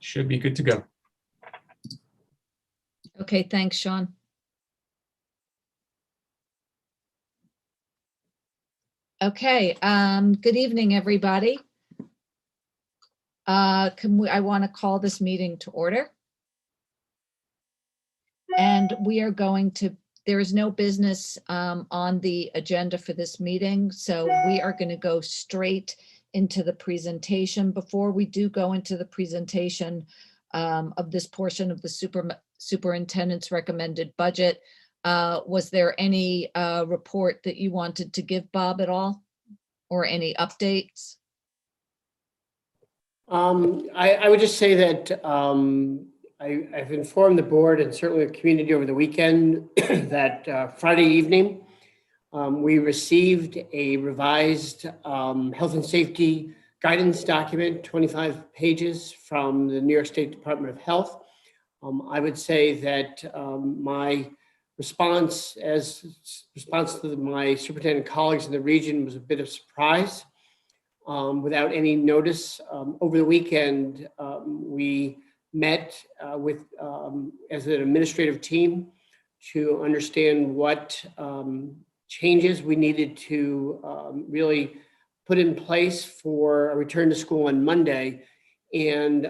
should be good to go. Okay, thanks, Sean. Okay, good evening, everybody. I want to call this meeting to order. And we are going to, there is no business on the agenda for this meeting, so we are going to go straight into the presentation. Before we do go into the presentation of this portion of the superintendent's recommended budget, was there any report that you wanted to give, Bob, at all? Or any updates? I would just say that I've informed the board and certainly the community over the weekend that Friday evening, we received a revised health and safety guidance document, 25 pages from the New York State Department of Health. I would say that my response to my superintendent colleagues in the region was a bit of surprise. Without any notice, over the weekend, we met with as an administrative team to understand what changes we needed to really put in place for a return to school on Monday. And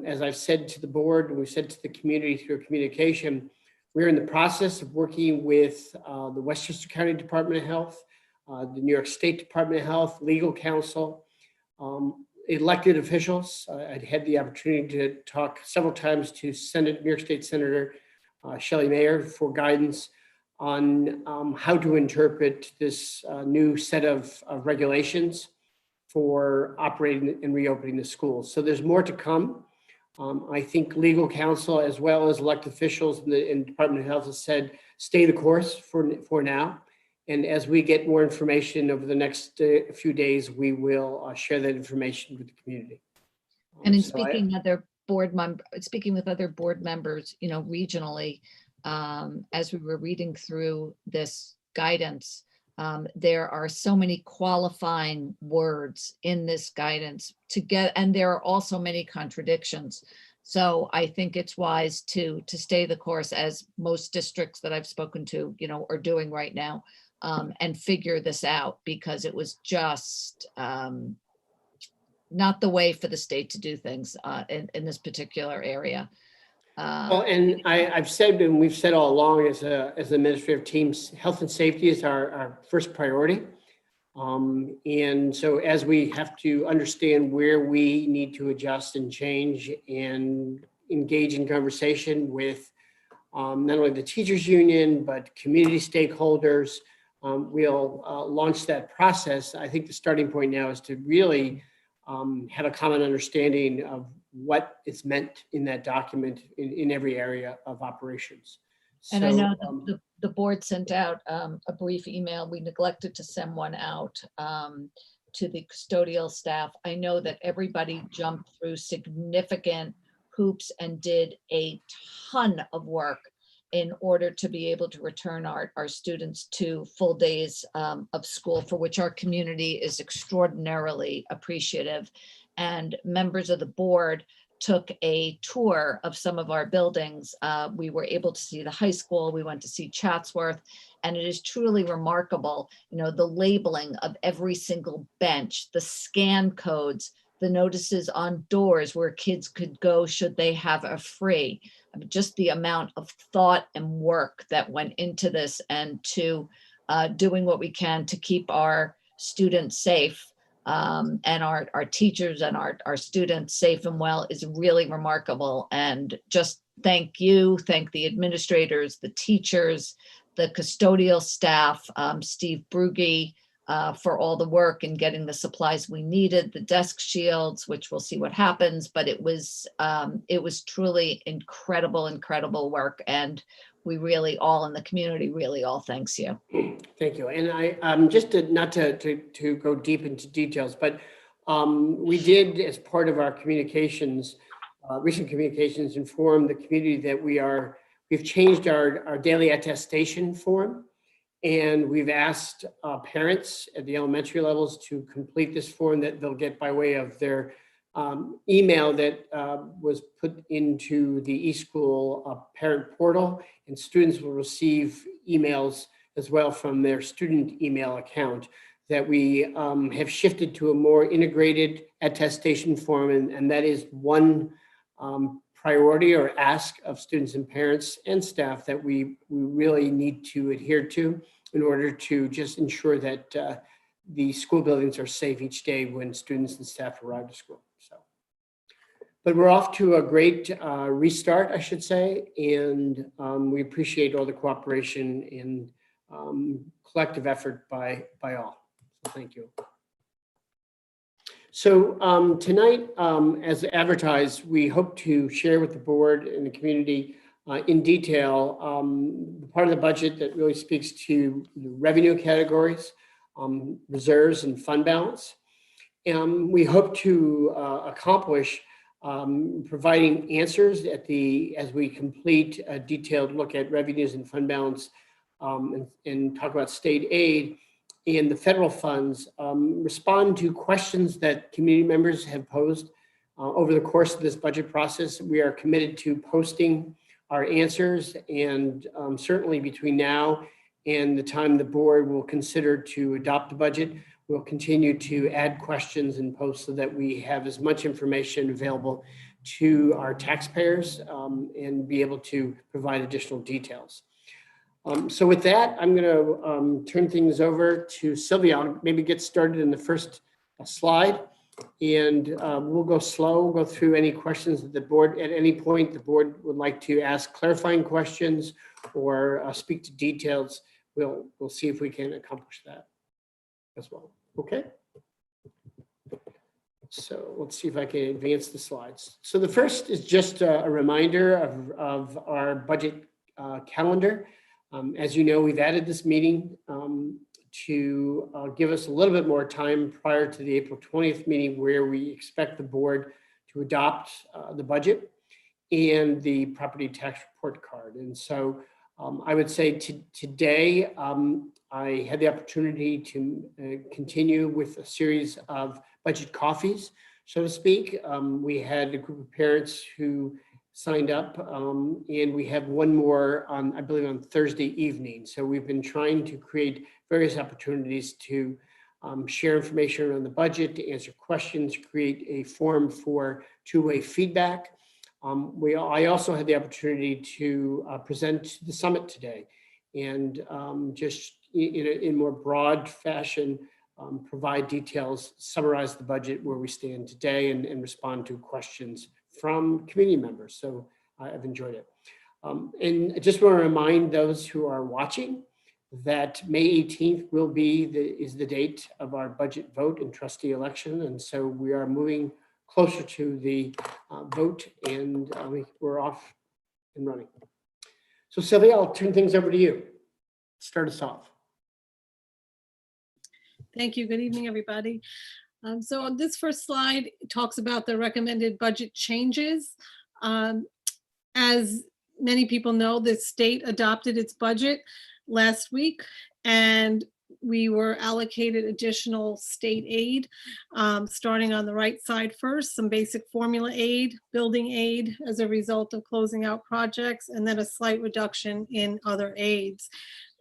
as I've said to the board, and we've said to the community through communication, we're in the process of working with the Westchester County Department of Health, the New York State Department of Health, legal counsel, elected officials. I'd had the opportunity to talk several times to New York State Senator Shelley Mayer for guidance on how to interpret this new set of regulations for operating and reopening the schools. So there's more to come. I think legal counsel as well as elected officials in the Department of Health have said, stay the course for now. And as we get more information over the next few days, we will share that information with the community. And in speaking with other board members, you know, regionally, as we were reading through this guidance, there are so many qualifying words in this guidance and there are also many contradictions. So I think it's wise to stay the course, as most districts that I've spoken to, you know, are doing right now, and figure this out, because it was just not the way for the state to do things in this particular area. Well, and I've said, and we've said all along as administrative teams, health and safety is our first priority. And so as we have to understand where we need to adjust and change and engage in conversation with not only the teachers union, but community stakeholders, we'll launch that process. I think the starting point now is to really have a common understanding of what is meant in that document in every area of operations. And so, I know the board sent out a brief email. We neglected to send one out to the custodial staff. I know that everybody jumped through significant hoops and did a ton of work in order to be able to return our students to full days of school, for which our community is extraordinarily appreciative. And members of the board took a tour of some of our buildings. We were able to see the high school. We went to see Chatsworth, and it is truly remarkable. You know, the labeling of every single bench, the scan codes, the notices on doors where kids could go should they have a free. I mean, just the amount of thought and work that went into this, and to doing what we can to keep our students safe, and our teachers and our students safe and well, is really remarkable. And just thank the administrators, the teachers, the custodial staff, Steve Brugge, for all the work in getting the supplies we needed, the desk shields, which we'll see what happens, but it was truly incredible work. And we really all in the community really all thanks you. Thank you. And I just not to go deep into details, but we did, as part of our communications, recent communications, inform the community that we've changed our daily attestation form, and we've asked parents at the elementary levels to complete this form that they'll get by way of their email that was put into the eSchool parent portal, and students will receive emails as well from their student email account that we have shifted to a more integrated attestation form, and that is one priority or ask of students and parents and staff that we really need to adhere to in order to just ensure that the school buildings are safe each day when students and staff arrive to school. So, but we're off to a great restart, I should say, and we appreciate all the cooperation and collective effort by all. So thank you. So tonight, as advertised, we hope to share with the board and the community in detail the part of the budget that really speaks to the revenue categories, reserves, and fund balance. And we hope to accomplish providing answers as we complete a detailed look at revenues and fund balance and talk about state aid and the federal funds, respond to questions that community members have posed over the course of this budget process. We are committed to posting our answers, and certainly between now and the time the board will consider to adopt the budget, we'll continue to add questions and post so that we have as much information available to our taxpayers and be able to provide additional details. So with that, I'm going to turn things over to Sylvia. I'll maybe get started in the first slide, and we'll go slow, go through any questions that the board, at any point the board would like to ask clarifying questions or speak to details. We'll see if we can accomplish that as well. Okay. So let's see if I can advance the slides. So the first is just a reminder of our budget calendar. As you know, we've added this meeting to give us a little bit more time prior to the April 20th meeting, where we expect the board to adopt the budget and the property tax report card. And so I would say today I had the opportunity to continue with a series of budget coffees, so to speak. We had a group of parents who signed up, and we have one more on, I believe, on Thursday evening. So we've been trying to create various opportunities to share information around the budget, to answer questions, create a forum for two-way feedback. I also had the opportunity to present the summit today, and just in more broad fashion, provide details, summarize the budget, where we stand today, and respond to questions from community members. So I've enjoyed it. And I just want to remind those who are watching that May 18th is the date of our budget vote and trustee election. And so we are moving closer to the vote, and we're off and running. So Sylvia, I'll turn things over to you. Start us off. Thank you. Good evening, everybody. So on this first slide, it talks about the recommended budget changes. As many people know, the state adopted its budget last week, and we were allocated additional state aid, starting on the right side first, some basic formula aid, building aid as a result of closing out projects, and then a slight reduction in other aids.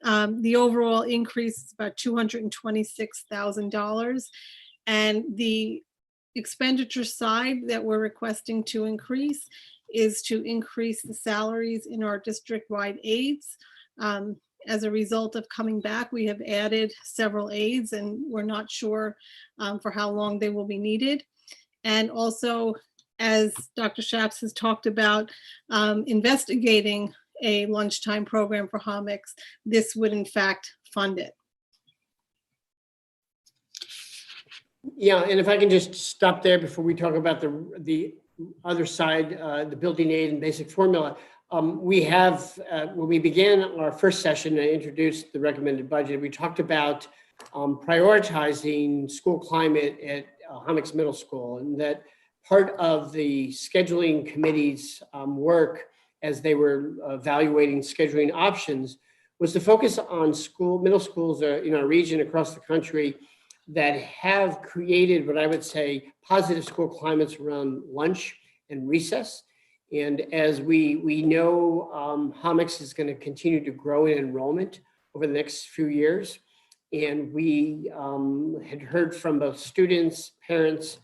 The overall increase is about $226,000. And the expenditure side that we're requesting to increase is to increase the salaries in our district-wide aides. As a result of coming back, we have added several aides, and we're not sure for how long they will be needed. And also, as Dr. Schaps has talked about, investigating a lunchtime program for Homix, this would in fact fund it. Yeah, and if I can just stop there before we talk about the other side, the building aid and basic formula. We have, when we began our first session and introduced the recommended budget, we talked about prioritizing school climate at Homix Middle School, and that part of the scheduling committee's work as they were evaluating scheduling options was to focus on middle schools in our region across the country that have created what I would say positive school climates around lunch and recess. And as we know, Homix is going to continue to grow in enrollment over the next few years. And we had heard from both students, parents,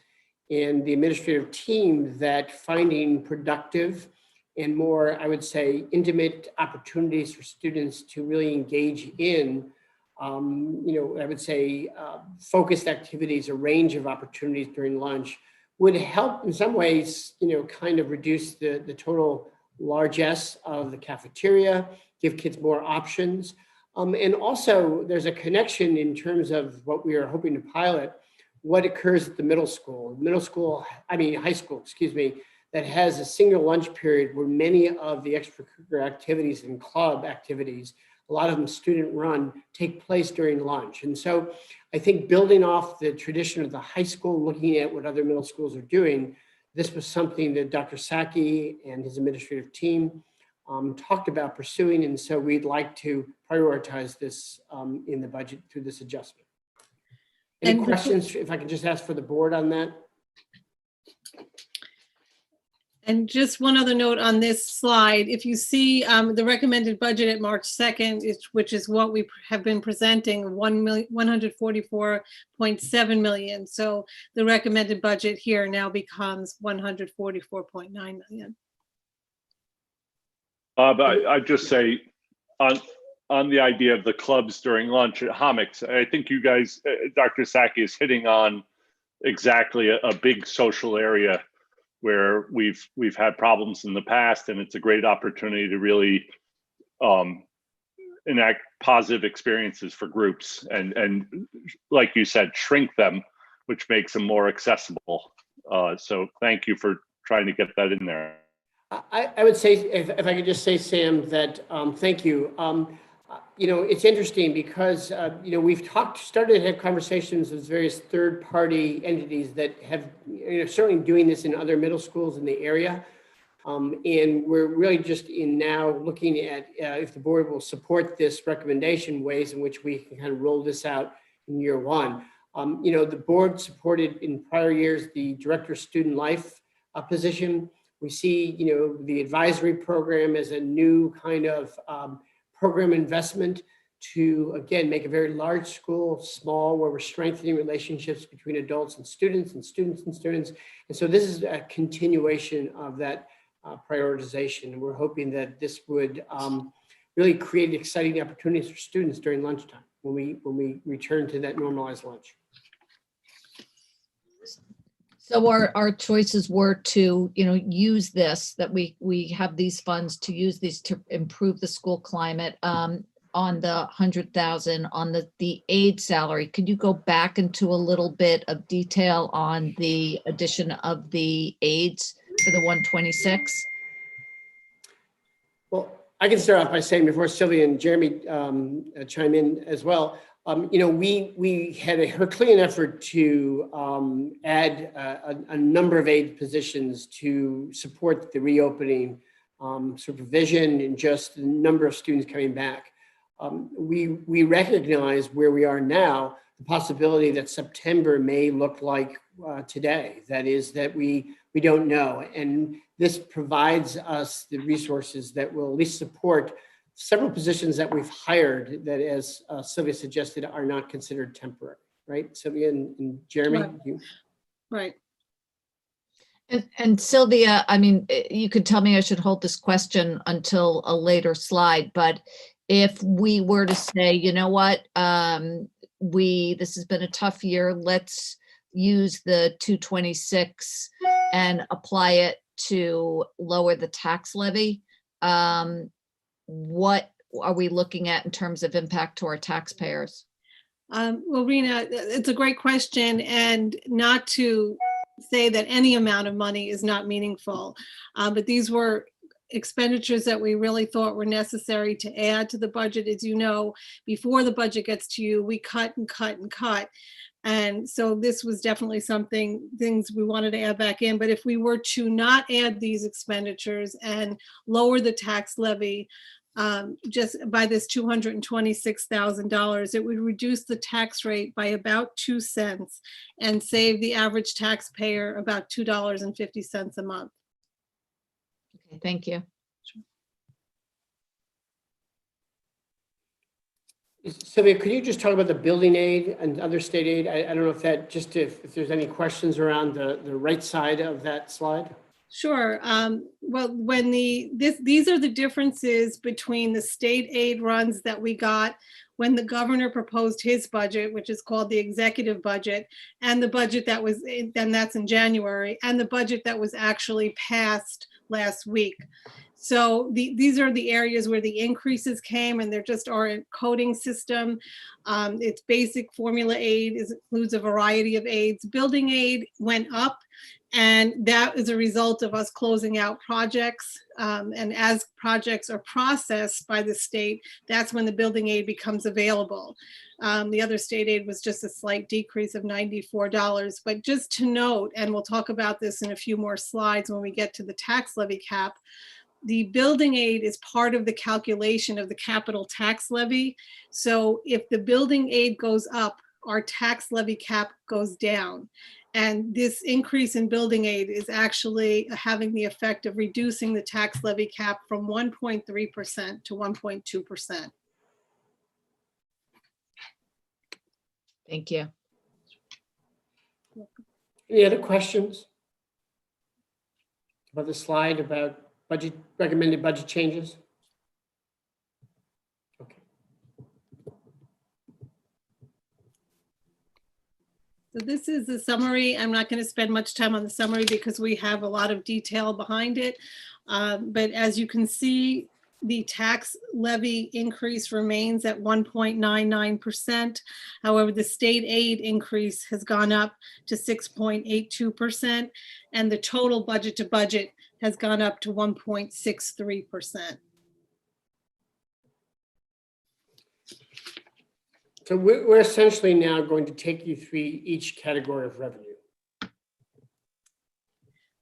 and the administrative team that finding productive and more, I would say, intimate opportunities for students to really engage in, I would say, focused activities, a range of opportunities during lunch would help in some ways, kind of reduce the total largesse of the cafeteria, give kids more options. And also there's a connection in terms of what we are hoping to pilot, what occurs at the high school, that has a single lunch period where many of the extracurricular activities and club activities, a lot of them student run, take place during lunch. And so I think building off the tradition of the high school, looking at what other middle schools are doing, this was something that Dr. Saki and his administrative team talked about pursuing. And so we'd like to prioritize this in the budget through this adjustment. Any questions, if I could just ask for the board on that? And just one other note on this slide, if you see the recommended budget at March 2nd, which is what we have been presenting, 144.7 million. So the recommended budget here now becomes 144.9 million. But I'd just say on the idea of the clubs during lunch at Homix, I think you guys, Dr. Saki is hitting on exactly a big social area where we've had problems in the past, and it's a great opportunity to really enact positive experiences for groups and like you said, shrink them, which makes them more accessible. So thank you for trying to get that in there. I would say, if I could just say, Sam, that thank you. It's interesting because, we've started to have conversations with various third-party entities that have, certainly doing this in other middle schools in the area. And we're really just now looking at if the board will support this recommendation, ways in which we can kind of roll this out in year one. The board supported in prior years the Director of Student Life position. We see, the advisory program as a new kind of program investment to, again, make a very large school small, where we're strengthening relationships between adults and students and students and students. And so this is a continuation of that prioritization. And we're hoping that this would really create exciting opportunities for students during lunchtime when we return to that normalized lunch. So our choices were to, use this, that we have these funds to use these to improve the school climate on the 100,000 on the aide salary. Could you go back into a little bit of detail on the addition of the aides for the 126? Well, I can start off by saying, before Sylvia and Jeremy chime in as well, we had a Herculean effort to add a number of aid positions to support the reopening supervision and just the number of students coming back. We recognize where we are now, the possibility that September may look like today. That is, that we don't know. And this provides us the resources that will at least support several positions that we've hired that, as Sylvia suggested, are not considered temporary, right? Sylvia and Jeremy? Right. And Sylvia, I mean, you could tell me I should hold this question until a later slide, but if we were to say, you know what, this has been a tough year, let's use the 226 and apply it to lower the tax levy. What are we looking at in terms of impact to our taxpayers? Well, Rena, it's a great question, and not to say that any amount of money is not meaningful, but these were expenditures that we really thought were necessary to add to the budget. As you know, before the budget gets to you, we cut and cut and cut. And so this was definitely things we wanted to add back in. But if we were to not add these expenditures and lower the tax levy, just by this $226,000, it would reduce the tax rate by about 2 cents and save the average taxpayer about $2.50 a month. Okay, thank you. Sylvia, could you just talk about the building aid and other state aid? I don't know if that, just if there's any questions around the right side of that slide? Sure. Well, when these are the differences between the state aid runs that we got when the governor proposed his budget, which is called the executive budget, and the budget that was, and that's in January, and the budget that was actually passed last week. So these are the areas where the increases came, and there just aren't coding system. It's basic formula aid, includes a variety of aids. Building aid went up, and that is a result of us closing out projects. And as projects are processed by the state, that's when the building aid becomes available. The other state aid was just a slight decrease of $94. But just to note, and we'll talk about this in a few more slides when we get to the tax levy cap, the building aid is part of the calculation of the capital tax levy. So if the building aid goes up, our tax levy cap goes down. And this increase in building aid is actually having the effect of reducing the tax levy cap from 1.3% to 1.2%. Thank you. Any other questions about the slide about budget, recommended budget changes? Okay. So this is the summary. I'm not going to spend much time on the summary because we have a lot of detail behind it. But as you can see, the tax levy increase remains at 1.99%. However, the state aid increase has gone up to 6.82%, and the total budget to budget has gone up to 1.63%. So we're essentially now going to take you through each category of revenue.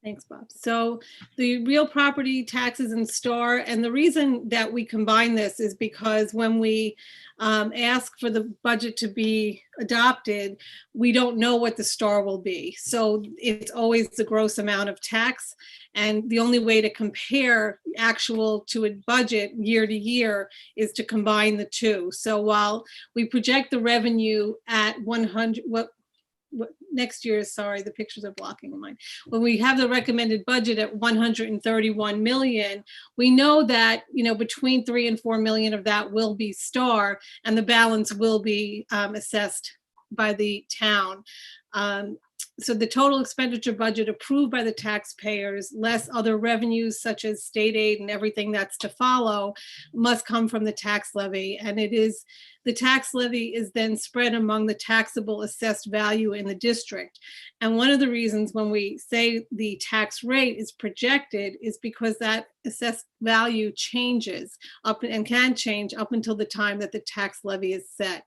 Thanks, Bob. So the real property taxes and STAR, and the reason that we combine this is because when we ask for the budget to be adopted, we don't know what the STAR will be. So it's always the gross amount of tax. And the only way to compare actual to a budget year to year is to combine the two. So while we project the revenue at 100, what next year, sorry, the pictures are blocking mine. When we have the recommended budget at 131 million, we know that, you know, between 3 and 4 million of that will be STAR, and the balance will be assessed by the town. So the total expenditure budget approved by the taxpayers, less other revenues such as state aid and everything that's to follow, must come from the tax levy. And it is, the tax levy is then spread among the taxable assessed value in the district. And one of the reasons when we say the tax rate is projected is because that assessed value changes up and can change up until the time that the tax levy is set.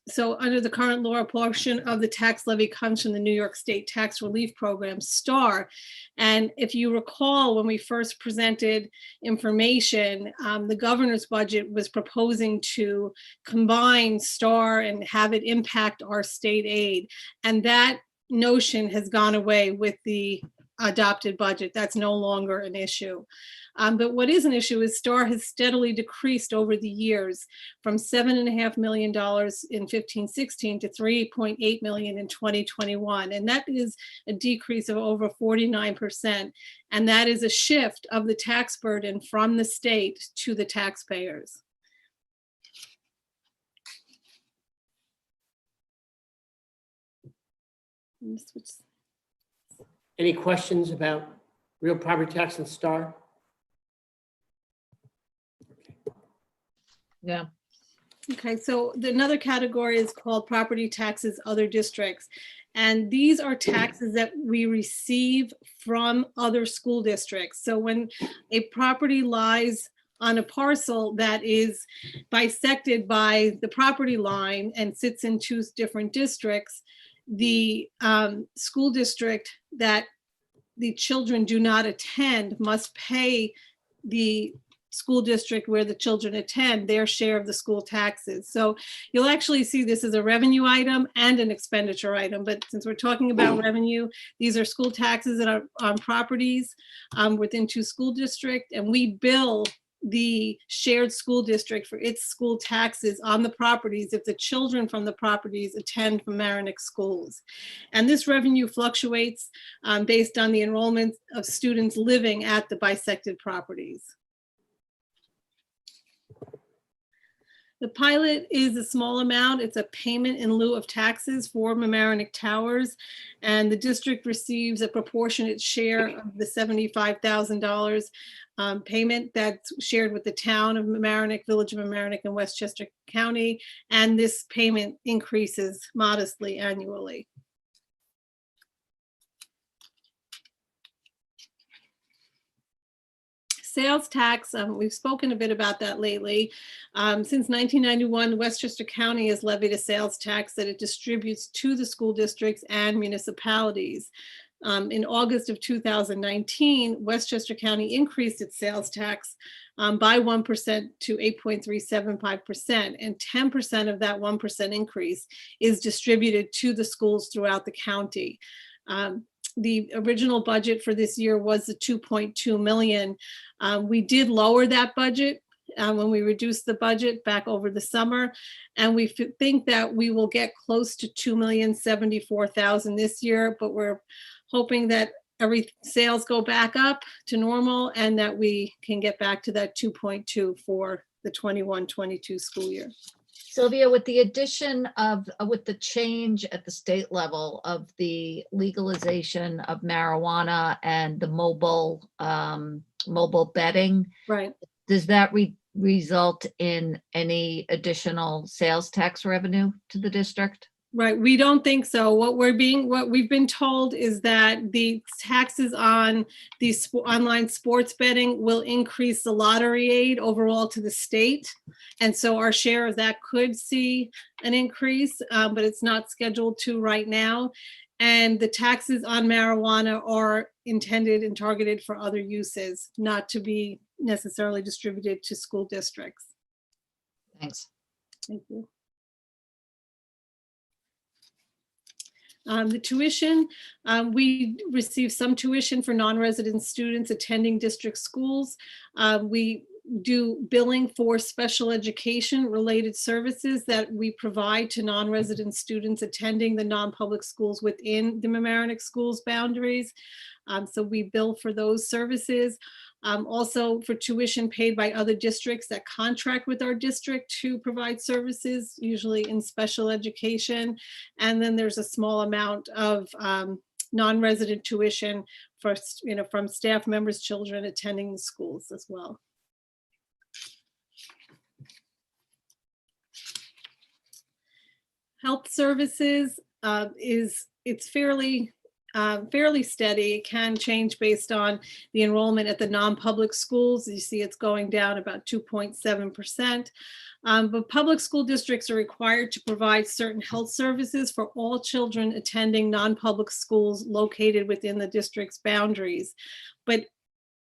So under the current law, a portion of the tax levy comes from the New York State Tax Relief Program, STAR. And if you recall, when we first presented information, the governor's budget was proposing to combine STAR and have it impact our state aid. And that notion has gone away with the adopted budget. That's no longer an issue. But what is an issue is STAR has steadily decreased over the years from $7.5 million in 15-16 to $3.8 million in 2021. And that is a decrease of over 49%. And that is a shift of the tax burden from the state to the taxpayers. Any questions about real property tax and STAR? Yeah. Okay, so another category is called property taxes, other districts. And these are taxes that we receive from other school districts. So when a property lies on a parcel that is bisected by the property line and sits in 2 different districts, the school district that the children do not attend must pay the school district where the children attend their share of the school taxes. So you'll actually see this as a revenue item and an expenditure item. But since we're talking about revenue, these are school taxes that are on properties within 2 school districts, and we bill the shared school district for its school taxes on the properties if the children from the properties attend Mamaroneck schools. And this revenue fluctuates based on the enrollment of students living at the bisected properties. The pilot is a small amount. It's a payment in lieu of taxes for Mamaroneck Towers, and the district receives a proportionate share of the $75,000 payment that's shared with the town of Mamaroneck, Village of Mamaroneck, and Westchester County, and this payment increases modestly annually. Sales tax, we've spoken a bit about that lately. Since 1991, Westchester County has levied a sales tax that it distributes to the school districts and municipalities. In August of 2019, Westchester County increased its sales tax by 1% to 8.375%, and 10% of that 1% increase is distributed to the schools throughout the county. The original budget for this year was the 2.2 million. We did lower that budget when we reduced the budget back over the summer, and we think that we will get close to 2,074,000 this year, but we're hoping that sales go back up to normal and that we can get back to that 2.2 for the 21-22 school year. Sylvia, with the addition of, with the change at the state level of the legalization of marijuana and the mobile betting, Right. does that result in any additional sales tax revenue to the district? Right, we don't think so. What we've been told is that the taxes on these online sports betting will increase the lottery aid overall to the state. And so our share of that could see an increase, but it's not scheduled to right now. And the taxes on marijuana are intended and targeted for other uses, not to be necessarily distributed to school districts. Thanks. Thank you. The tuition, we receive some tuition for non-resident students attending district schools. We do billing for special education related services that we provide to non-resident students attending the non-public schools within the Mamaroneck schools boundaries. So we bill for those services. Also for tuition paid by other districts that contract with our district to provide services, usually in special education. And then there's a small amount of non-resident tuition for, from staff members' children attending the schools as well. Health services it's fairly steady. It can change based on the enrollment at the non-public schools. You see it's going down about 2.7%. But public school districts are required to provide certain health services for all children attending non-public schools located within the district's boundaries. But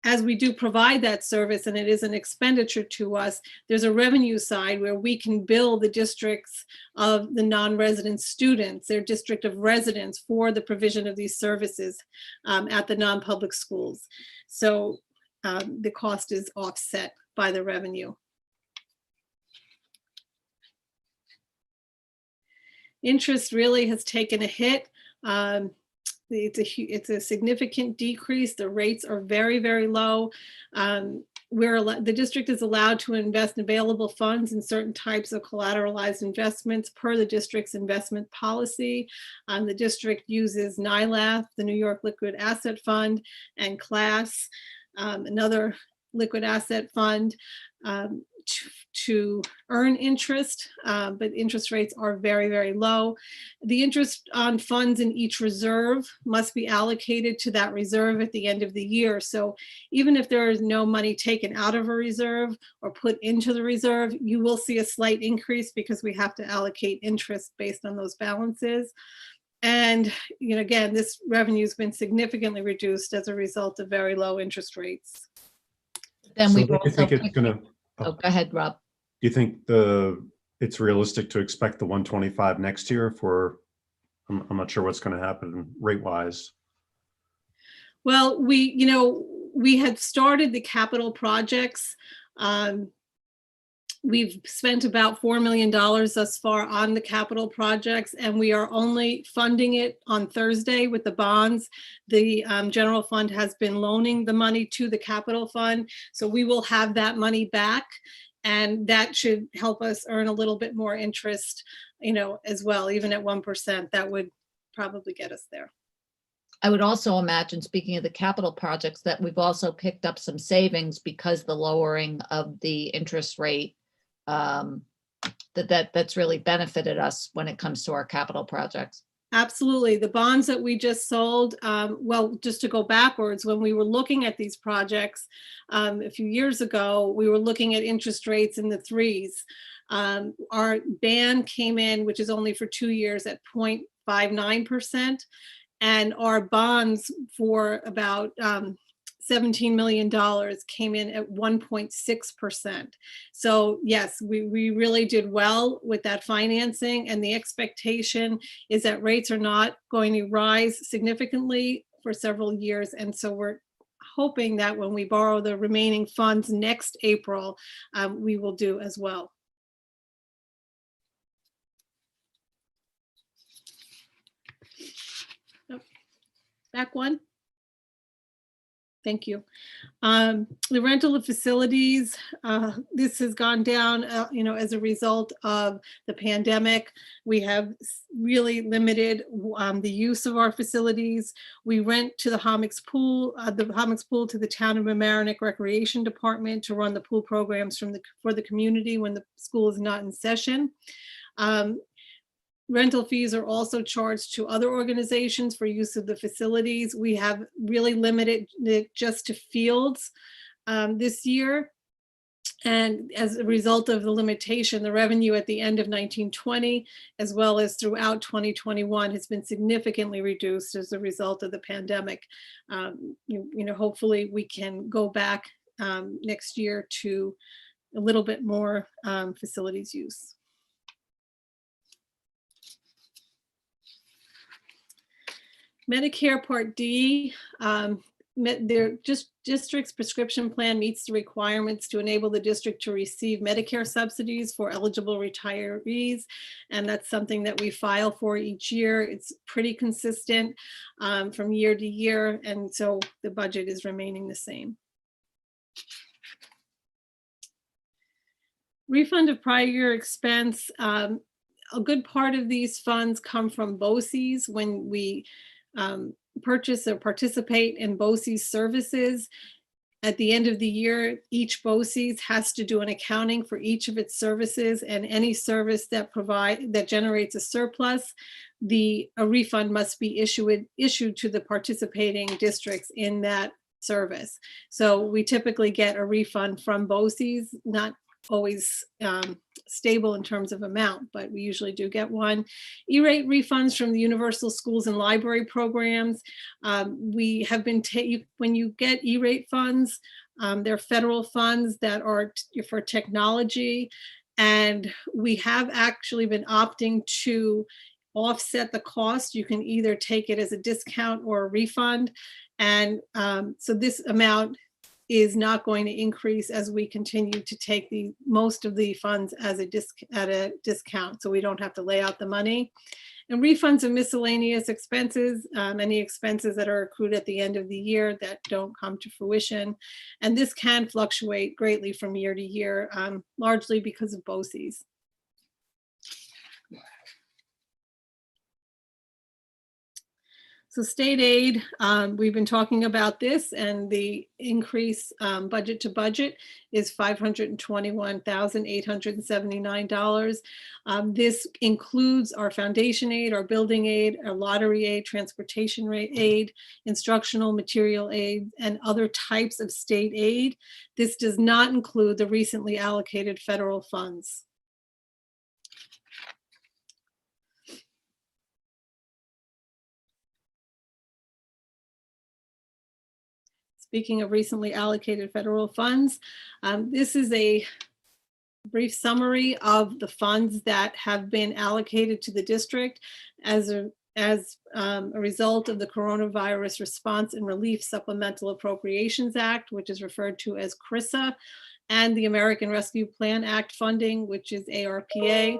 as we do provide that service and it is an expenditure to us, there's a revenue side where we can bill the districts of the non-resident students, their district of residence, for the provision of these services at the non-public schools. So the cost is offset by the revenue. Interest really has taken a hit. It's a significant decrease. The rates are very, very low. The district is allowed to invest available funds in certain types of collateralized investments per the district's investment policy. The district uses NILAF, the New York Liquid Asset Fund, and CLASS, another liquid asset fund, to earn interest, but interest rates are very, very low. The interest on funds in each reserve must be allocated to that reserve at the end of the year. So even if there is no money taken out of a reserve or put into the reserve, you will see a slight increase because we have to allocate interest based on those balances. And again, this revenue has been significantly reduced as a result of very low interest rates. Then So we've do you also think it's picked- gonna, Oh, go ahead, Rob. do you think it's realistic to expect the 125 next year for, I'm not sure what's gonna happen rate wise. Well, we had started the capital projects. We've spent about $4 million thus far on the capital projects, and we are only funding it on Thursday with the bonds. The general fund has been loaning the money to the capital fund, so we will have that money back, and that should help us earn a little bit more interest, as well. Even at 1%, that would probably get us there. I would also imagine, speaking of the capital projects, that we've also picked up some savings because the lowering of the interest rate, that's really benefited us when it comes to our capital projects. Absolutely. The bonds that we just sold, well, just to go backwards, when we were looking at these projects a few years ago, we were looking at interest rates in the threes. Our band came in, which is only for 2 years, at 0.59%. And our bonds for about $17 million came in at 1.6%. So yes, we really did well with that financing, and the expectation is that rates are not going to rise significantly for several years. And so we're hoping that when we borrow the remaining funds next April, we will do as well. Back one. Thank you. The rental of facilities, this has gone down, as a result of the pandemic. We have really limited the use of our facilities. We rent to the Homick's pool to the town of Mamaroneck Recreation Department to run the pool programs for the community when the school is not in session. Rental fees are also charged to other organizations for use of the facilities. We have really limited it just to fields this year. And as a result of the limitation, the revenue at the end of 1920, as well as throughout 2021, has been significantly reduced as a result of the pandemic. Hopefully we can go back next year to a little bit more facilities use. Medicare Part D, their district's prescription plan meets the requirements to enable the district to receive Medicare subsidies for eligible retirees. And that's something that we file for each year. It's pretty consistent from year to year. And so the budget is remaining the same. Refund of prior year expense. A good part of these funds come from BOCES when we purchase or participate in BOCES services. At the end of the year, each BOCES has to do an accounting for each of its services, and any service that generates a surplus, a refund must be issued to the participating districts in that service. So we typically get a refund from BOCES, not always stable in terms of amount, but we usually do get one. E-rate refunds from the Universal Schools and Library programs. We have been, when you get E-rate funds, they're federal funds that are for technology. And we have actually been opting to offset the cost. You can either take it as a discount or a refund. And so this amount is not going to increase as we continue to take most of the funds as at a discount, so we don't have to lay out the money. And refunds of miscellaneous expenses, any expenses that are accrued at the end of the year that don't come to fruition. And this can fluctuate greatly from year to year, largely because of BOCES. So state aid, we've been talking about this, and the increase budget to budget is $521,879. This includes our foundation aid, our building aid, our lottery aid, transportation aid, instructional material aid, and other types of state aid. This does not include the recently allocated federal funds. Speaking of recently allocated federal funds, this is a brief summary of the funds that have been allocated to the district as a result of the Coronavirus Response and Relief Supplemental Appropriations Act, which is referred to as CRRSA, and the American Rescue Plan Act funding, which is ARPA.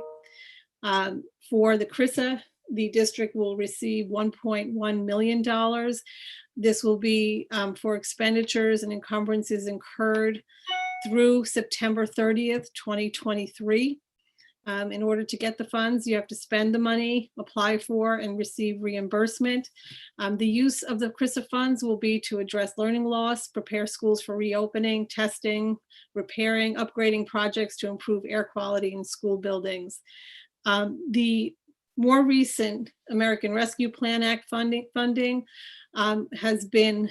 For the CRRSA, the district will receive $1.1 million. This will be for expenditures and encumbrances incurred through September 30th, 2023. In order to get the funds, you have to spend the money, apply for, and receive reimbursement. The use of the CRRSA funds will be to address learning loss, prepare schools for reopening, testing, repairing, upgrading projects to improve air quality in school buildings. The more recent American Rescue Plan Act funding has been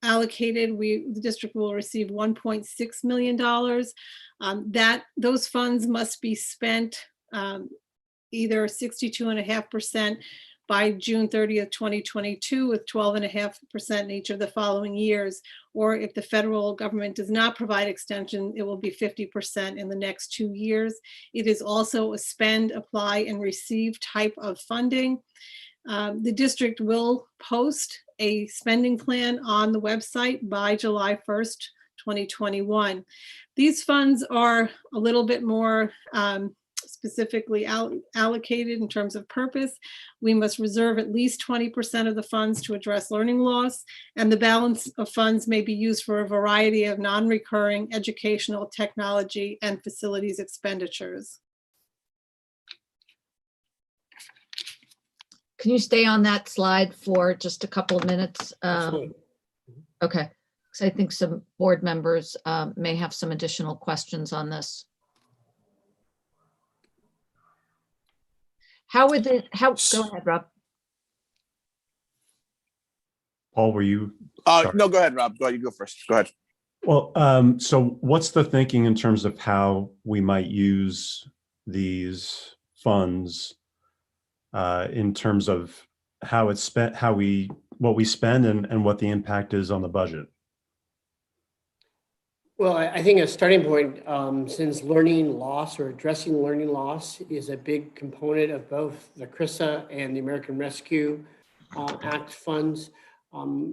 allocated. The district will receive $1.6 million. Those funds must be spent either 62.5% by June 30th, 2022, with 12.5% in each of the following years. Or if the federal government does not provide extension, it will be 50% in the next 2 years. It is also a spend, apply, and receive type of funding. The district will post a spending plan on the website by July 1st, 2021. These funds are a little bit more specifically allocated in terms of purpose. We must reserve at least 20% of the funds to address learning loss, and the balance of funds may be used for a variety of non-recurring educational, technology, and facilities expenditures. Can you stay on that slide for just a couple of minutes? Absolutely. Okay, because I think some board members may have some additional questions on this. Go ahead, Rob. Paul, were you? Sorry. No, go ahead, Rob. Go ahead, you go first. Go ahead. Well, so what's the thinking in terms of how we might use these funds in terms of how it's spent, what we spend and what the impact is on the budget? Well, I think a starting point, since learning loss or addressing learning loss is a big component of both the CRRSA and the American Rescue Act funds,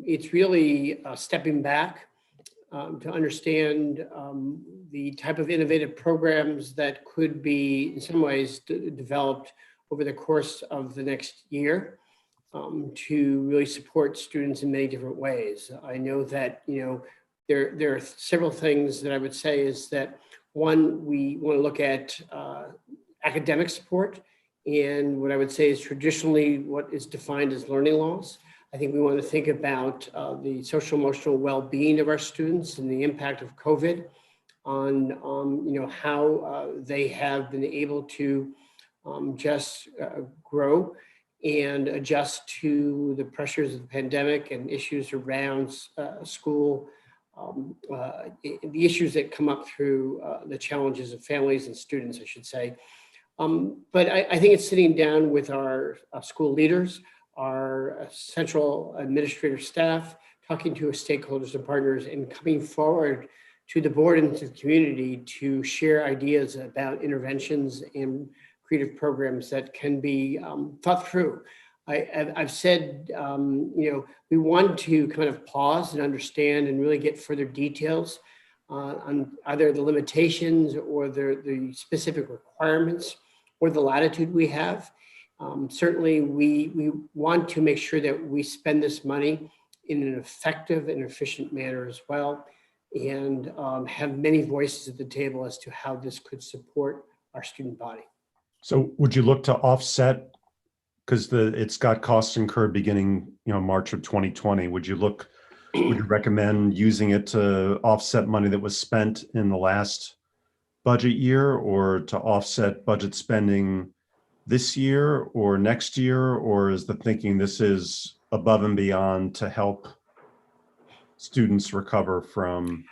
it's really stepping back to understand the type of innovative programs that could be in some ways developed over the course of the next year to really support students in many different ways. I know that, there are several things that I would say is that, one, we want to look at academic support, and what I would say is traditionally what is defined as learning loss. I think we want to think about the social emotional well-being of our students and the impact of COVID on how they have been able to just grow and adjust to the pressures of the pandemic and issues around school. The issues that come up through the challenges of families and students, I should say. But I think it's sitting down with our school leaders, our central administrative staff, talking to stakeholders and partners, and coming forward to the board and to the community to share ideas about interventions and creative programs that can be thought through. I've said, we want to kind of pause and understand and really get further details on either the limitations or the specific requirements or the latitude we have. Certainly, we want to make sure that we spend this money in an effective and efficient manner as well, and have many voices at the table as to how this could support our student body. So would you look to offset, because it's got costs incurred beginning, March of 2020. Would you recommend using it to offset money that was spent in the last budget year, or to offset budget spending this year or next year? Or is the thinking this is above and beyond to help students recover from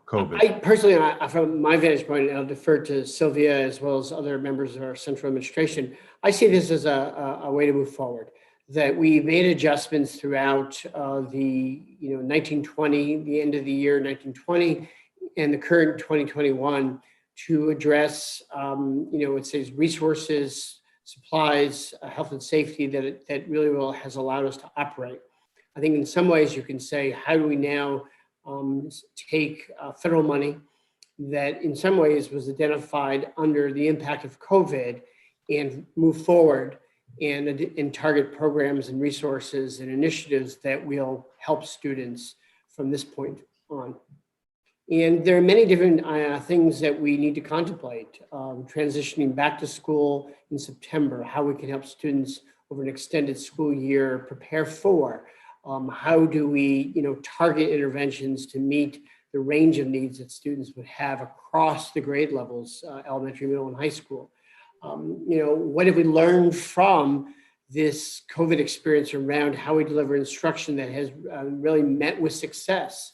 COVID? I personally, from my vantage point, and I'll defer to Sylvia as well as other members of our central administration, I see this as a way to move forward. that we made adjustments throughout the 1920, the end of the year 1920, and the current 2021 to address it says resources, supplies, health and safety that really has allowed us to operate. I think in some ways you can say, how do we now take federal money that in some ways was identified under the impact of COVID and move forward and target programs and resources and initiatives that will help students from this point on. And there are many different things that we need to contemplate. Transitioning back to school in September, how we can help students over an extended school year prepare for. How do we target interventions to meet the range of needs that students would have across the grade levels, elementary, middle, and high school. What have we learned from this COVID experience around how we deliver instruction that has really met with success?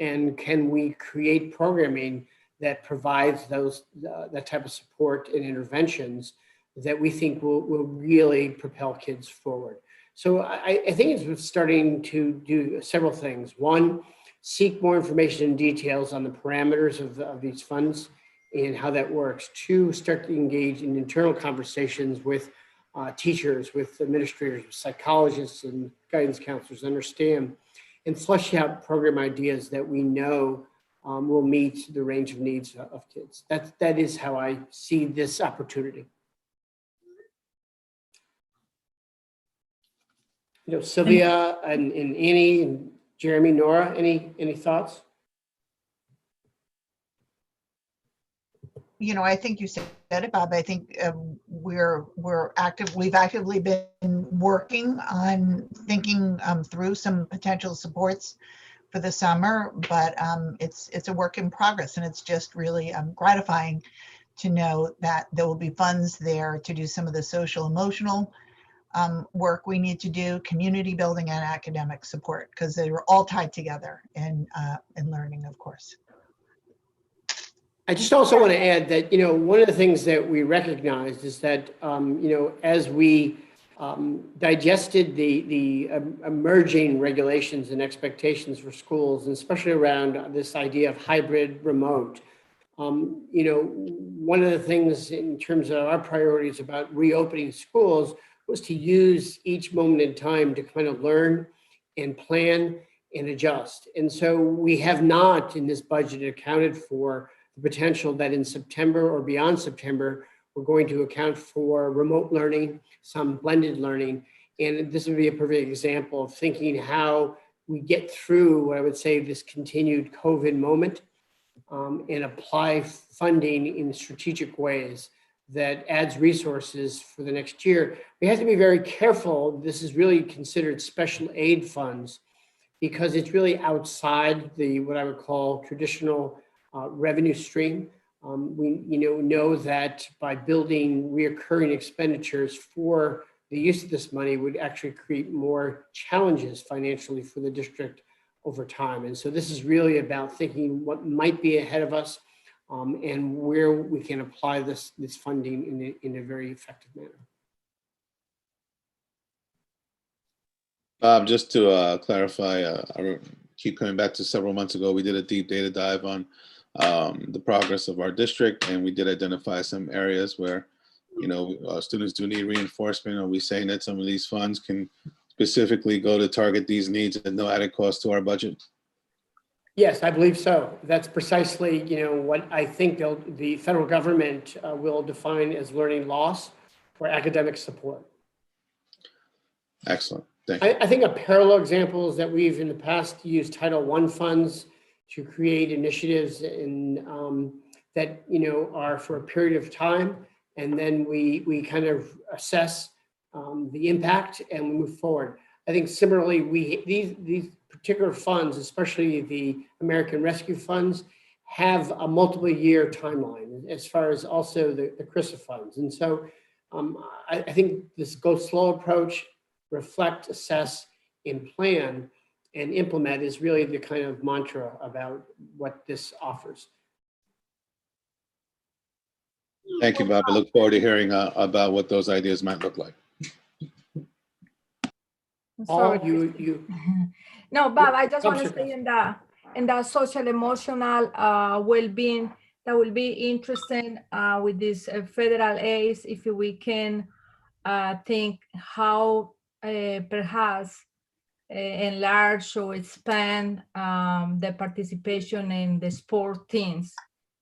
And can we create programming that provides that type of support and interventions that we think will really propel kids forward? So I think it's starting to do several things. One, seek more information and details on the parameters of these funds and how that works. Two, start to engage in internal conversations with teachers, with administrators, with psychologists and guidance counselors, understand and flesh out program ideas that we know will meet the range of needs of kids. That is how I see this opportunity. Sylvia and Annie and Jeremy, Nora, any thoughts? I think you said it, Bob. I think we've actively been working on thinking through some potential supports for the summer, but it's a work in progress, and it's just really gratifying to know that there will be funds there to do some of the social emotional work we need to do, community building and academic support, because they were all tied together in learning, of course. I just also want to add that, one of the things that we recognized is that, as we digested the emerging regulations and expectations for schools, and especially around this idea of hybrid remote, one of the things in terms of our priorities about reopening schools was to use each moment in time to kind of learn and plan and adjust. And so we have not in this budget accounted for the potential that in September or beyond September, we're going to account for remote learning, some blended learning. And this would be a perfect example of thinking how we get through what I would say this continued COVID moment and apply funding in strategic ways that adds resources for the next year. We have to be very careful. This is really considered special aid funds because it's really outside what I would call traditional revenue stream. We know that by building reoccurring expenditures for the use of this money would actually create more challenges financially for the district over time. And so this is really about thinking what might be ahead of us and where we can apply this funding in a very effective manner. Bob, just to clarify, I keep coming back to several months ago, we did a deep data dive on the progress of our district, and we did identify some areas where, students do need reinforcement. Are we saying that some of these funds can specifically go to target these needs at no added cost to our budget? Yes, I believe so. That's precisely, what I think the federal government will define as learning loss or academic support. Excellent. Thank you. I think a parallel example is that we've in the past used Title I funds to create initiatives that are for a period of time, and then we kind of assess the impact and we move forward. I think similarly, these particular funds, especially the American Rescue Funds, have a multiple year timeline as far as also the CRISA funds. And so I think this go slow approach, reflect, assess, and plan and implement is really the kind of mantra about what this offers. Thank you, Bob. I look forward to hearing about what those ideas might look like. Paul, Sorry. you. No, Bob, I just Come, want to sir, say in the social emotional well-being, that will be interesting with this federal aids, if we can think how perhaps enlarge or expand the participation in the sport teams.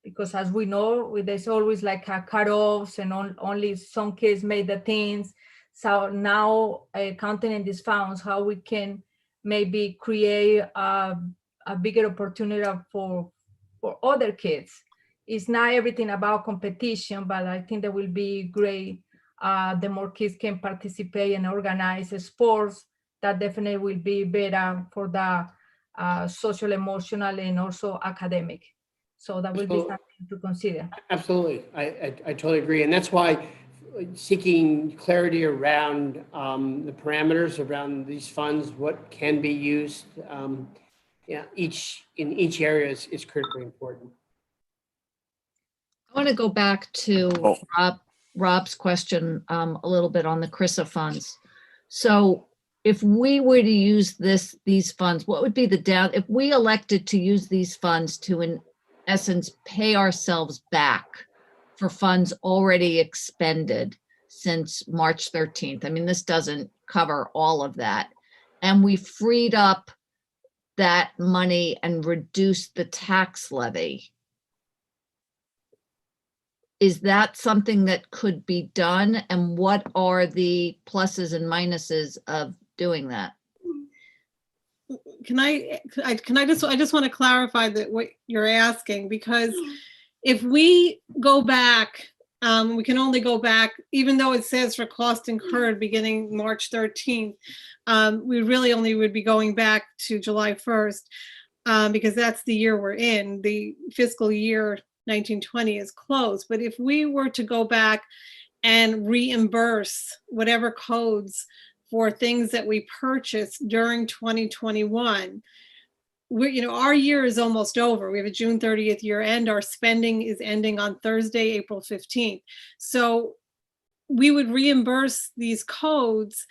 Because as we know, there's always like a cutoffs and only some kids made the teams. So now counting in these funds, how we can maybe create a bigger opportunity for other kids. It's not everything about competition, but I think that will be great. The more kids can participate and organize sports, that definitely will be better for the social, emotional, and also academic. So that will be Absolutely. something to consider. Absolutely. I totally agree. And that's why seeking clarity around the parameters around these funds, what can be used, in each area is critically important. I want to go back to Oh. Rob's question a little bit on the CRISA funds. So if we were to use these funds, what would be if we elected to use these funds to, in essence, pay ourselves back for funds already expended since March 13th? I mean, this doesn't cover all of that. And we freed up that money and reduced the tax levy. Is that something that could be done? And what are the pluses and minuses of doing that? I just want to clarify that what you're asking, because if we go back, we can only go back, even though it says for cost incurred beginning March 13th, we really only would be going back to July 1st, because that's the year we're in. The fiscal year 1920 is closed. But if we were to go back and reimburse whatever codes for things that we purchased during 2021, our year is almost over. We have a June 30th year end. Our spending is ending on Thursday, April 15th. So we would reimburse these codes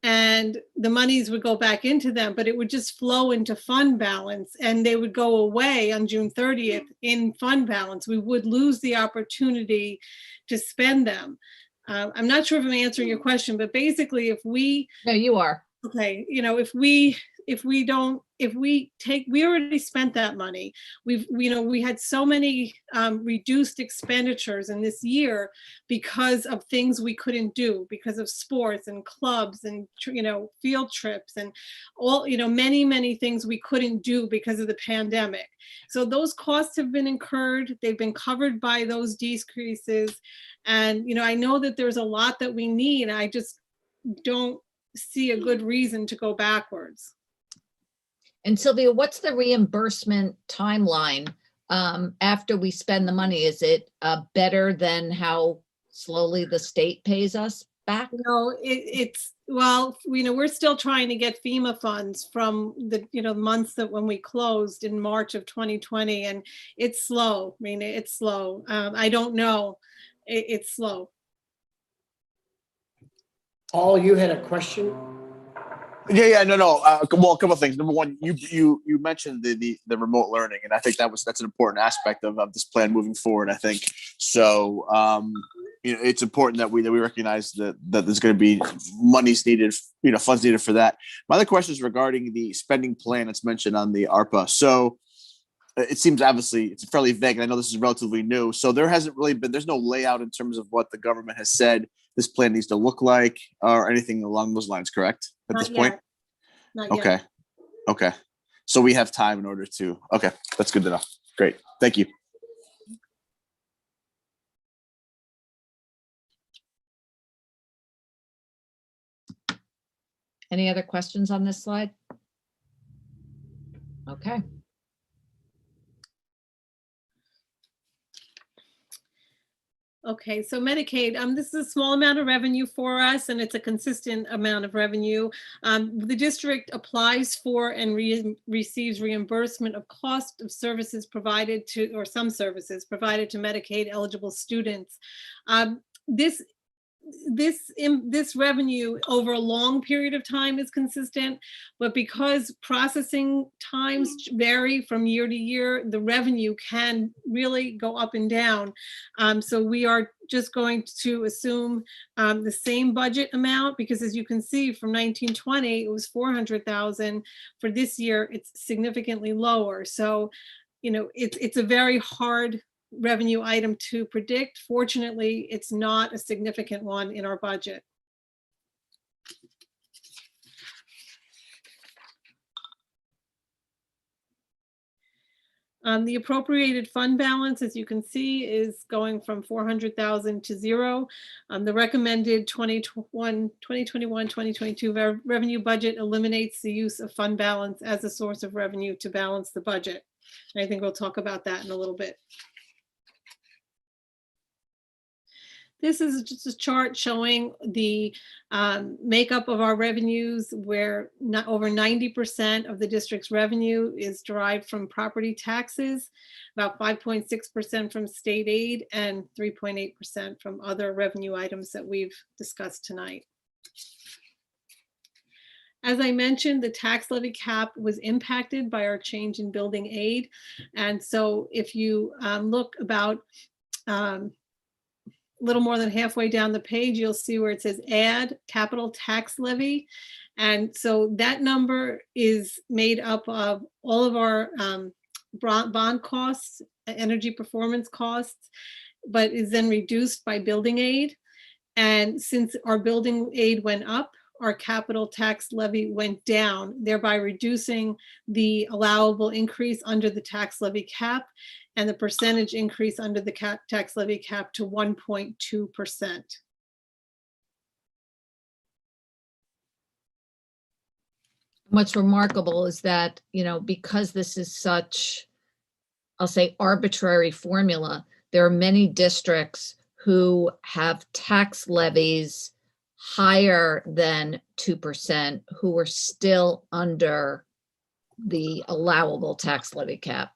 and the monies would go back into them, but it would just flow into fund balance and they would go away on June 30th in fund balance. We would lose the opportunity to spend them. I'm not sure if I'm answering your question, but basically if we... No, you are. Okay, we already spent that money. We had so many reduced expenditures in this year because of things we couldn't do, because of sports and clubs and, field trips and all, many things we couldn't do because of the pandemic. So those costs have been incurred. They've been covered by those decreases. And, I know that there's a lot that we need. I just don't see a good reason to go backwards. And Sylvia, what's the reimbursement timeline after we spend the money? Is it better than how slowly the state pays us back? No, we're still trying to get FEMA funds from the months that when we closed in March of 2020, and it's slow. I mean, it's slow. I don't know. It's slow. Paul, you had a question? Yeah, no. Well, a couple of things. Number one, you mentioned the remote learning, and I think that's an important aspect of this plan moving forward. I think so. It's important that we recognize that there's going to be monies needed, funds needed for that. My other question is regarding the spending plan that's mentioned on the ARPA. So it seems obviously it's fairly vague, and I know this is relatively new. So there's no layout in terms of what the government has said this plan needs to look like or anything along those lines, correct? At this point? Not okay. yet. Okay. So we have time in order to, okay. That's good to know. Great. Thank you. Any other questions on this slide? Okay. Okay, so Medicaid, this is a small amount of revenue for us, and it's a consistent amount of revenue. The district applies for and receives reimbursement of cost of services provided to, or some services provided to Medicaid eligible students. this revenue over a long period of time is consistent, but because processing times vary from year to year, the revenue can really go up and down. So we are just going to assume the same budget amount, because as you can see from 1920, it was 400,000. For this year, it's significantly lower. So, you know, it's a very hard revenue item to predict. Fortunately, it's not a significant one in our budget. The appropriated fund balance, as you can see, is going from 400,000 to zero. The recommended 2021, 2022 revenue budget eliminates the use of fund balance as a source of revenue to balance the budget. And I think we'll talk about that in a little bit. This is just a chart showing the makeup of our revenues, where not over 90% of the district's revenue is derived from property taxes, about 5.6% from state aid, and 3.8% from other revenue items that we've discussed tonight. As I mentioned, the tax levy cap was impacted by our change in building aid. And so if you look about little more than halfway down the page, you'll see where it says add capital tax levy. And so that number is made up of all of our bond costs, energy performance costs, but is then reduced by building aid. And since our building aid went up, our capital tax levy went down, thereby reducing the allowable increase under the tax levy cap and the percentage increase under the tax levy cap to 1.2%. What's remarkable is that, you know, because this is such, I'll say, arbitrary formula, there are many districts who have tax levies higher than 2% who are still under the allowable tax levy cap.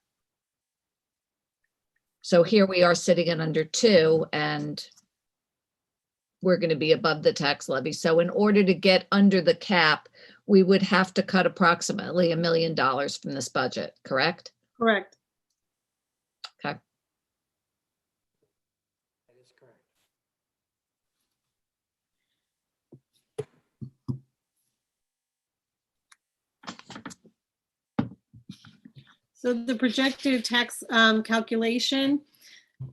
So here we are sitting at under 2, and we're going to be above the tax levy. So in order to get under the cap, we would have to cut approximately $1 million from this budget, correct? Correct. Okay. That is correct. So the projected tax calculation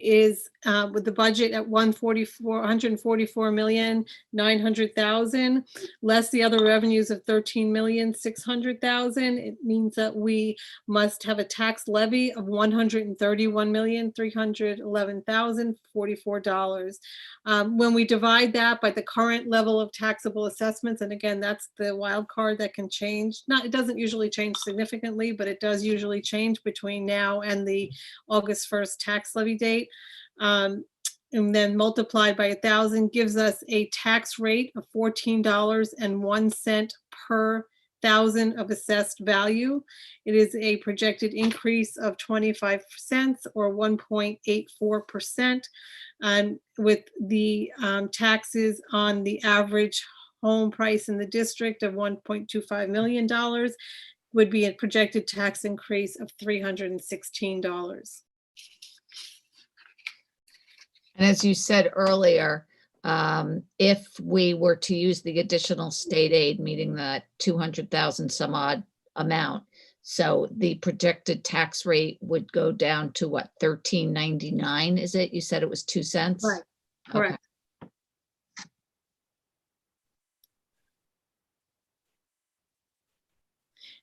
is with the budget at 144,900,000, less the other revenues of 13,600,000. It means that we must have a tax levy of $131,311,044. When we divide that by the current level of taxable assessments, and again, that's the wild card that can change. It doesn't usually change significantly, but it does usually change between now and the August 1st tax levy date. And then multiplied by 1,000 gives us a tax rate of $14.01 per thousand of assessed value. It is a projected increase of 25 cents or 1.84%. And with the taxes on the average home price in the district of $1.25 million would be a projected tax increase of $316. And as you said earlier, if we were to use the additional state aid, meaning that 200,000 some odd amount, so the projected tax rate would go down to what, $13.99, is it? You said it was 2 cents? Right, correct. Okay.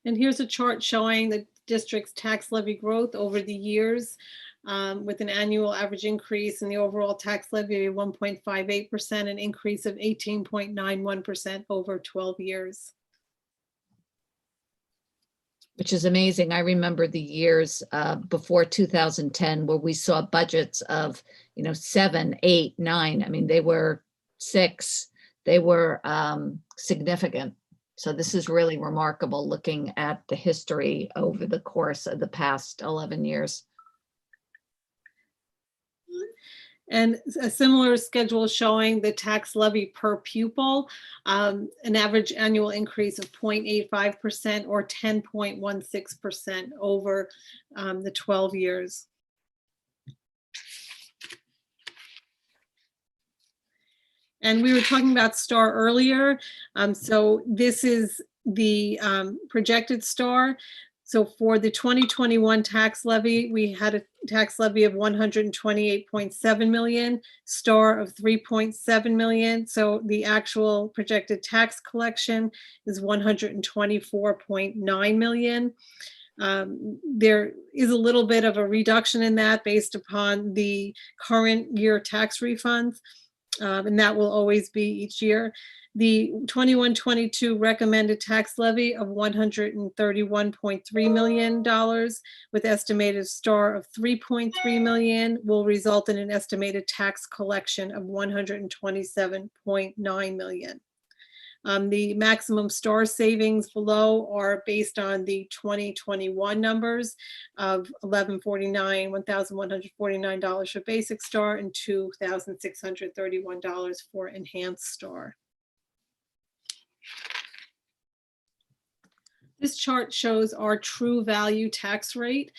And here's a chart showing the district's tax levy growth over the years, with an annual average increase in the overall tax levy of 1.58%, an increase of 18.91% over 12 years. Which is amazing. I remember the years before 2010 where we saw budgets of, 7, 8, 9. I mean, they were 6. They were significant. So this is really remarkable looking at the history over the course of the past 11 years. And a similar schedule showing the tax levy per pupil, an average annual increase of 0.85% or 10.16% over the 12 years. And we were talking about STAR earlier. So this is the projected STAR. So for the 2021 tax levy, we had a tax levy of 128.7 million, STAR of 3.7 million. So the actual projected tax collection is 124.9 million. There is a little bit of a reduction in that based upon the current year tax refunds, and that will always be each year. The 21-22 recommended tax levy of $131.3 million with estimated STAR of 3.3 million will result in an estimated tax collection of 127.9 million. The maximum STAR savings below are based on the 2021 numbers of $1,149 for basic STAR and $2,631 for enhanced STAR. This chart shows our true value tax rate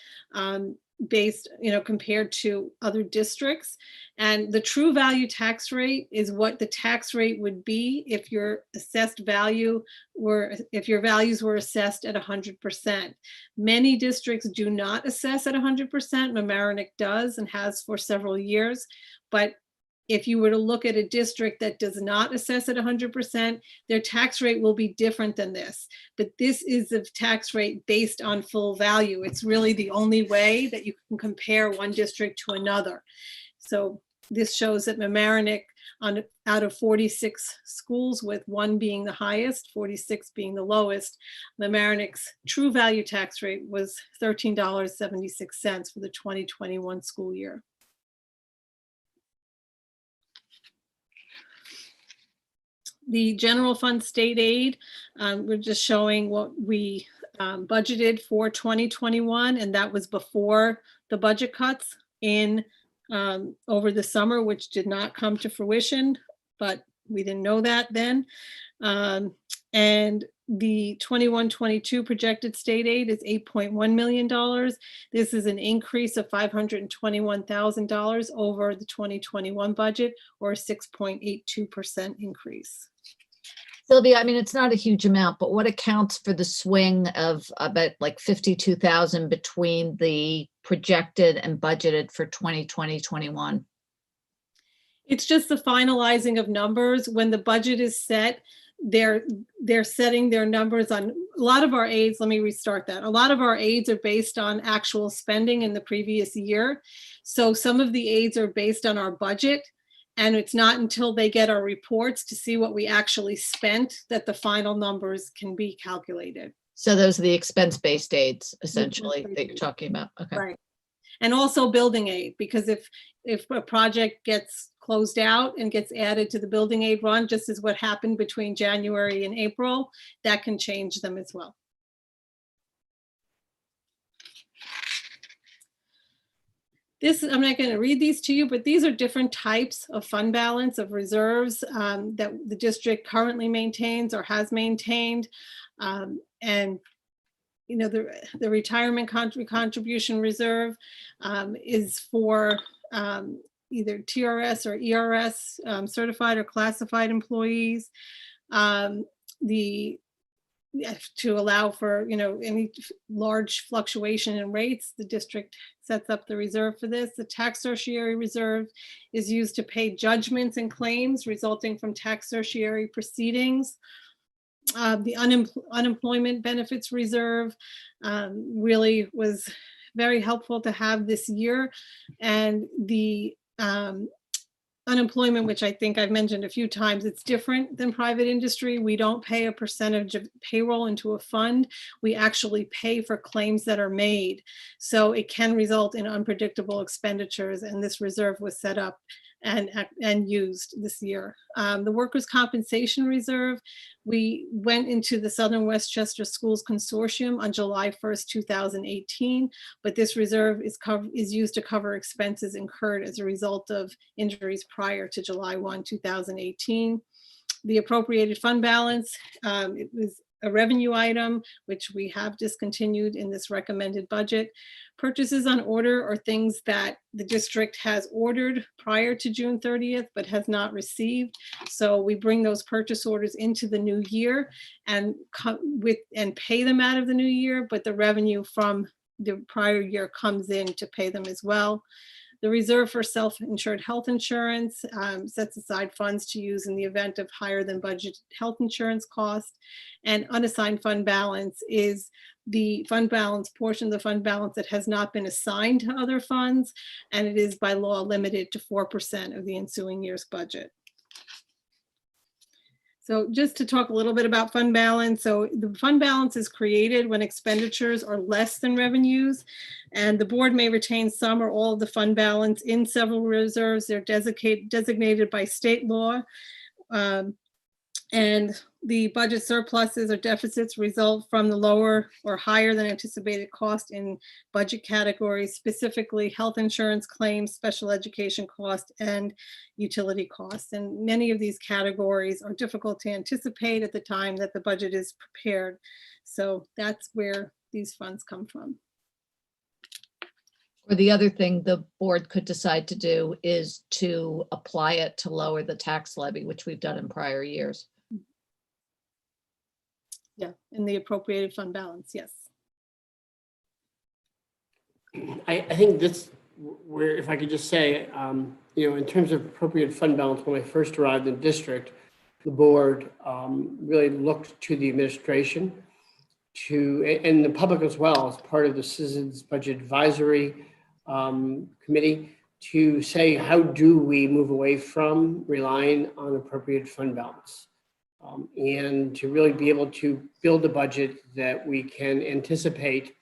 based, compared to other districts. And the true value tax rate is what the tax rate would be if your assessed value were, if your values were assessed at 100%. Many districts do not assess at 100%. Mamaroneck does and has for several years. But if you were to look at a district that does not assess at 100%, their tax rate will be different than this. But this is a tax rate based on full value. It's really the only way that you can compare one district to another. So this shows that Mamaroneck, out of 46 schools, with 1 being the highest, 46 being the lowest, Mamaroneck's true value tax rate was $13.76 for the 2021 school year. The general fund state aid, we're just showing what we budgeted for 2021, and that was before the budget cuts in over the summer, which did not come to fruition, but we didn't know that then. And the 21-22 projected state aid is $8.1 million. This is an increase of $521,000 over the 2021 budget, or a 6.82% increase. Sylvia, I mean, it's not a huge amount, but what accounts for the swing of about like 52,000 between the projected and budgeted for 2020-21? It's just the finalizing of numbers. When the budget is set, they're setting their numbers on a lot of our aids. Let me restart that. A lot of our aids are based on actual spending in the previous year. So some of the aids are based on our budget. And it's not until they get our reports to see what we actually spent that the final numbers can be calculated. So those are the expense-based aids, essentially, that you're talking about. Okay. Right. And also building aid, because if a project gets closed out and gets added to the building aid run, just as what happened between January and April, that can change them as well. I'm not going to read these to you, but these are different types of fund balance of reserves that the district currently maintains or has maintained. And, the retirement contribution reserve is for either TRS or ERS certified or classified employees. To allow for, any large fluctuation in rates, the district sets up the reserve for this. The tax certiorari reserve is used to pay judgments and claims resulting from tax certiorari proceedings. The unemployment benefits reserve really was very helpful to have this year. And the unemployment, which I think I've mentioned a few times, it's different than private industry. We don't pay a percentage of payroll into a fund. We actually pay for claims that are made. So it can result in unpredictable expenditures. And this reserve was set up and used this year. The workers' compensation reserve, we went into the Southern Westchester Schools Consortium on July 1st, 2018, but this reserve is used to cover expenses incurred as a result of injuries prior to July 1, 2018. The appropriated fund balance, it was a revenue item, which we have discontinued in this recommended budget. Purchases on order are things that the district has ordered prior to June 30th, but has not received. So we bring those purchase orders into the new year and pay them out of the new year, but the revenue from the prior year comes in to pay them as well. The reserve for self-insured health insurance sets aside funds to use in the event of higher than budgeted health insurance costs. And unassigned fund balance is the fund balance portion of the fund balance that has not been assigned to other funds, and it is by law limited to 4% of the ensuing year's budget. So just to talk a little bit about fund balance. So the fund balance is created when expenditures are less than revenues, and the board may retain some or all of the fund balance in several reserves. They're designated by state law. And the budget surpluses or deficits result from the lower or higher than anticipated cost in budget categories, specifically health insurance claims, special education costs, and utility costs. And many of these categories are difficult to anticipate at the time that the budget is prepared. So that's where these funds come from. Or the other thing the board could decide to do is to apply it to lower the tax levy, which we've done in prior years. Yeah, in the appropriated fund balance, yes. I think this, where, if I could just say, in terms of appropriate fund balance, when I first arrived in the district, the board really looked to the administration and the public as well, as part of the Citizens Budget Advisory Committee, to say, how do we move away from relying on appropriate fund balance? And to really be able to build a budget that we can anticipate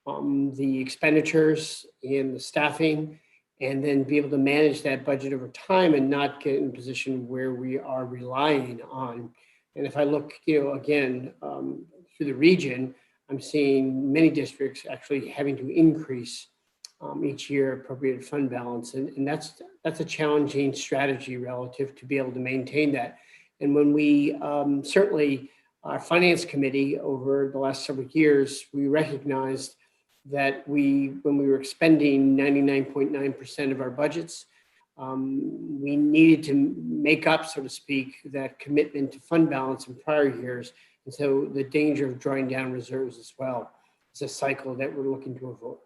the expenditures and the staffing, and then be able to manage that budget over time and not get in a position where we are relying on. And if I look, again, through the region, I'm seeing many districts actually having to increase each year appropriate fund balance. And that's a challenging strategy relative to be able to maintain that. And when we certainly, our finance committee over the last several years, we recognized that when we were expending 99.9% of our budgets, we needed to make up, so to speak, that commitment to fund balance in prior years. And so the danger of drawing down reserves as well is a cycle that we're looking to avoid.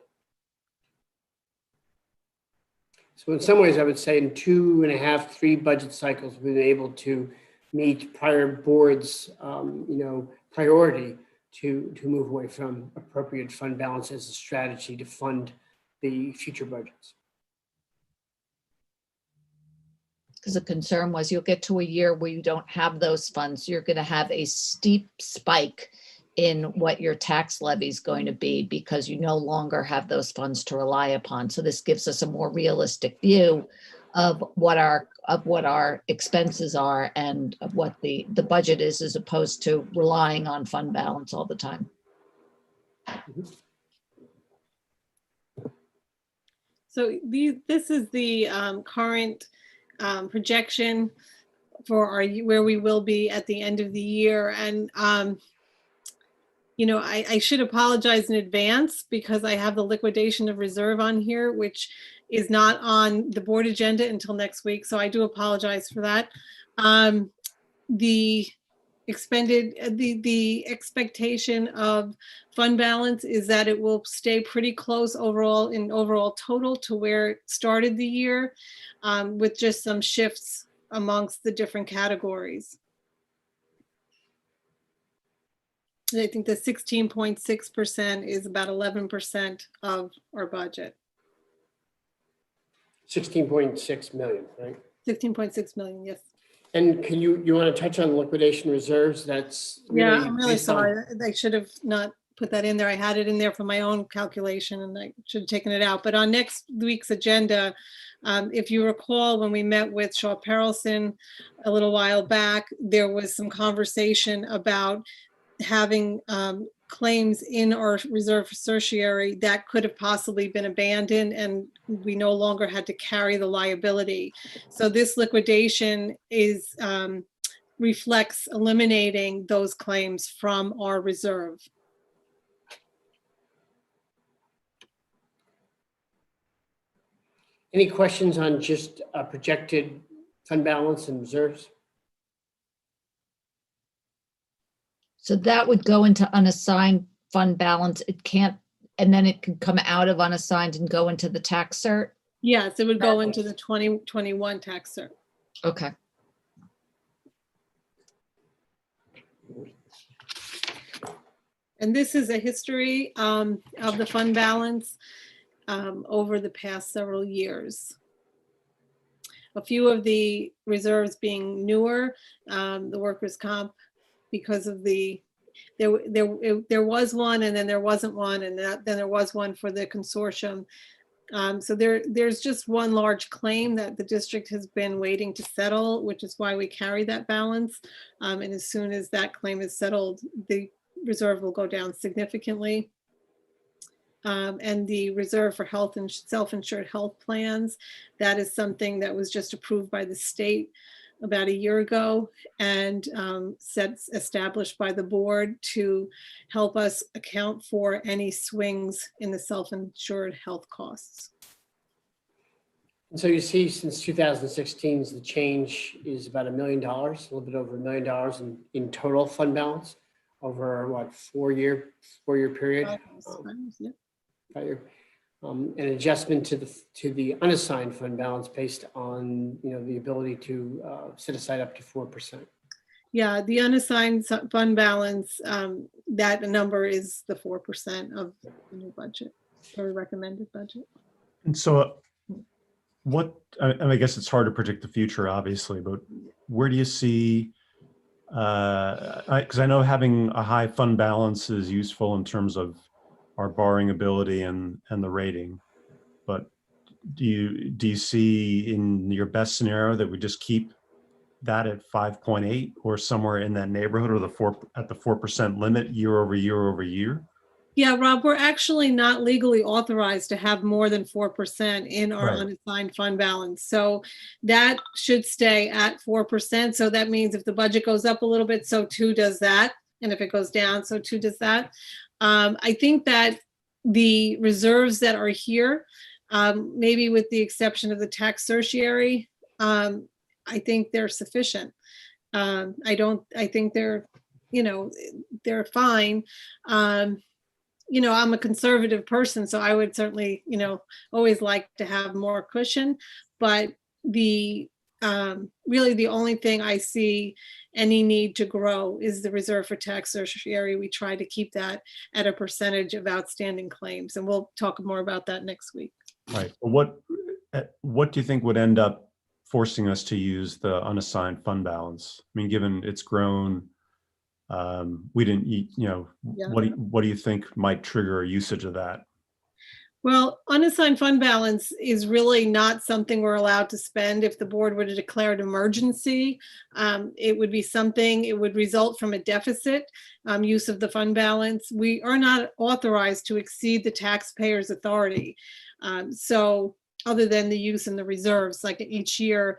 So in some ways, I would say in 2.5, 3 budget cycles, we've been able to meet prior boards, priority to move away from appropriate fund balance as a strategy to fund the future budgets. Because the concern was you'll get to a year where you don't have those funds. You're going to have a steep spike in what your tax levy is going to be because you no longer have those funds to rely upon. So this gives us a more realistic view of what our expenses are and of what the budget is, as opposed to relying on fund balance all the time. So this is the current projection for where we will be at the end of the year. And I should apologize in advance because I have the liquidation of reserve on here, which is not on the board agenda until next week. So I do apologize for that. The expectation of fund balance is that it will stay pretty close overall total to where it started the year, with just some shifts amongst the different categories. I think the 16.6% is about 11% of our budget. 16.6 million, right? 16.6 million, yes. And can you want to touch on liquidation reserves? That's I'm really sorry. I should have not put that in there. I had it in there for my own calculation and I should have taken it out. But on next week's agenda, if you recall, when we met with Shaw Perelson a little while back, there was some conversation about having claims in our reserve for tertiary that could have possibly been abandoned and we no longer had to carry the liability. So this liquidation is reflects eliminating those claims from our reserve. Any questions on just projected fund balance and reserves? So that would go into unassigned fund balance. It can't, and then it can come out of unassigned and go into the tax cert? Yes, it would go into the 2021 tax cert. Okay. And this is a history of the fund balance over the past several years. A few of the reserves being newer, the workers' comp, because of the, there was one and then there wasn't one and then there was one for the consortium. So there's just one large claim that the district has been waiting to settle, which is why we carry that balance. And as soon as that claim is settled, the reserve will go down significantly. And the reserve for health and self-insured health plans, that is something that was just approved by the state about a year ago and established by the board to help us account for any swings in the self-insured health costs. And so you see, since 2016, the change is about $1 million, a little bit over $1 million in total fund balance over what, four-year period. 5 years, yeah. 5 year. An adjustment to the unassigned fund balance based on the ability to set aside up to 4%. Yeah, the unassigned fund balance, that number is the 4% of the new budget or recommended budget. And so what, I guess it's hard to predict the future, obviously, but where do you see, because I know having a high fund balance is useful in terms of our borrowing ability and the rating, but do you see in your best scenario that we just keep that at 5.8 or somewhere in that neighborhood, or at the 4% limit year over year? Yeah, Rob, we're actually not legally authorized to have more than 4% in our unassigned fund balance. So that should stay at 4%. So that means if the budget goes up a little bit, so too does that. And if it goes down, so too does that. I think that the reserves that are here, maybe with the exception of the tax tertiary, I think they're sufficient. I think they're, they're fine. I'm a conservative person, so I would certainly, always like to have more cushion, but really the only thing I see any need to grow is the reserve for tax tertiary. We try to keep that at a percentage of outstanding claims, and we'll talk more about that next week. Right. What do you think would end up forcing us to use the unassigned fund balance? I mean, given it's grown, we didn't, Yeah. what do you think might trigger a usage of that? Well, unassigned fund balance is really not something we're allowed to spend. If the board were to declare an emergency, it would be something, it would result from a deficit use of the fund balance. We are not authorized to exceed the taxpayer's authority. So other than the use in the reserves, like each year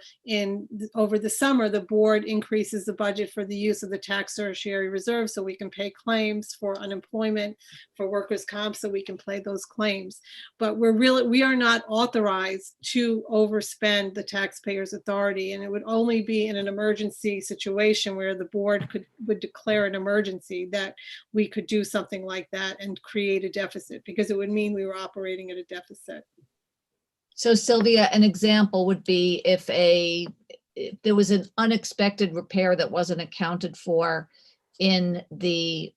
over the summer, the board increases the budget for the use of the tax tertiary reserve so we can pay claims for unemployment, for workers' comp, so we can pay those claims. But we are not authorized to overspend the taxpayer's authority, and it would only be in an emergency situation where the board would declare an emergency that we could do something like that and create a deficit, because it would mean we were operating at a deficit. So Sylvia, an example would be if there was an unexpected repair that wasn't accounted for in the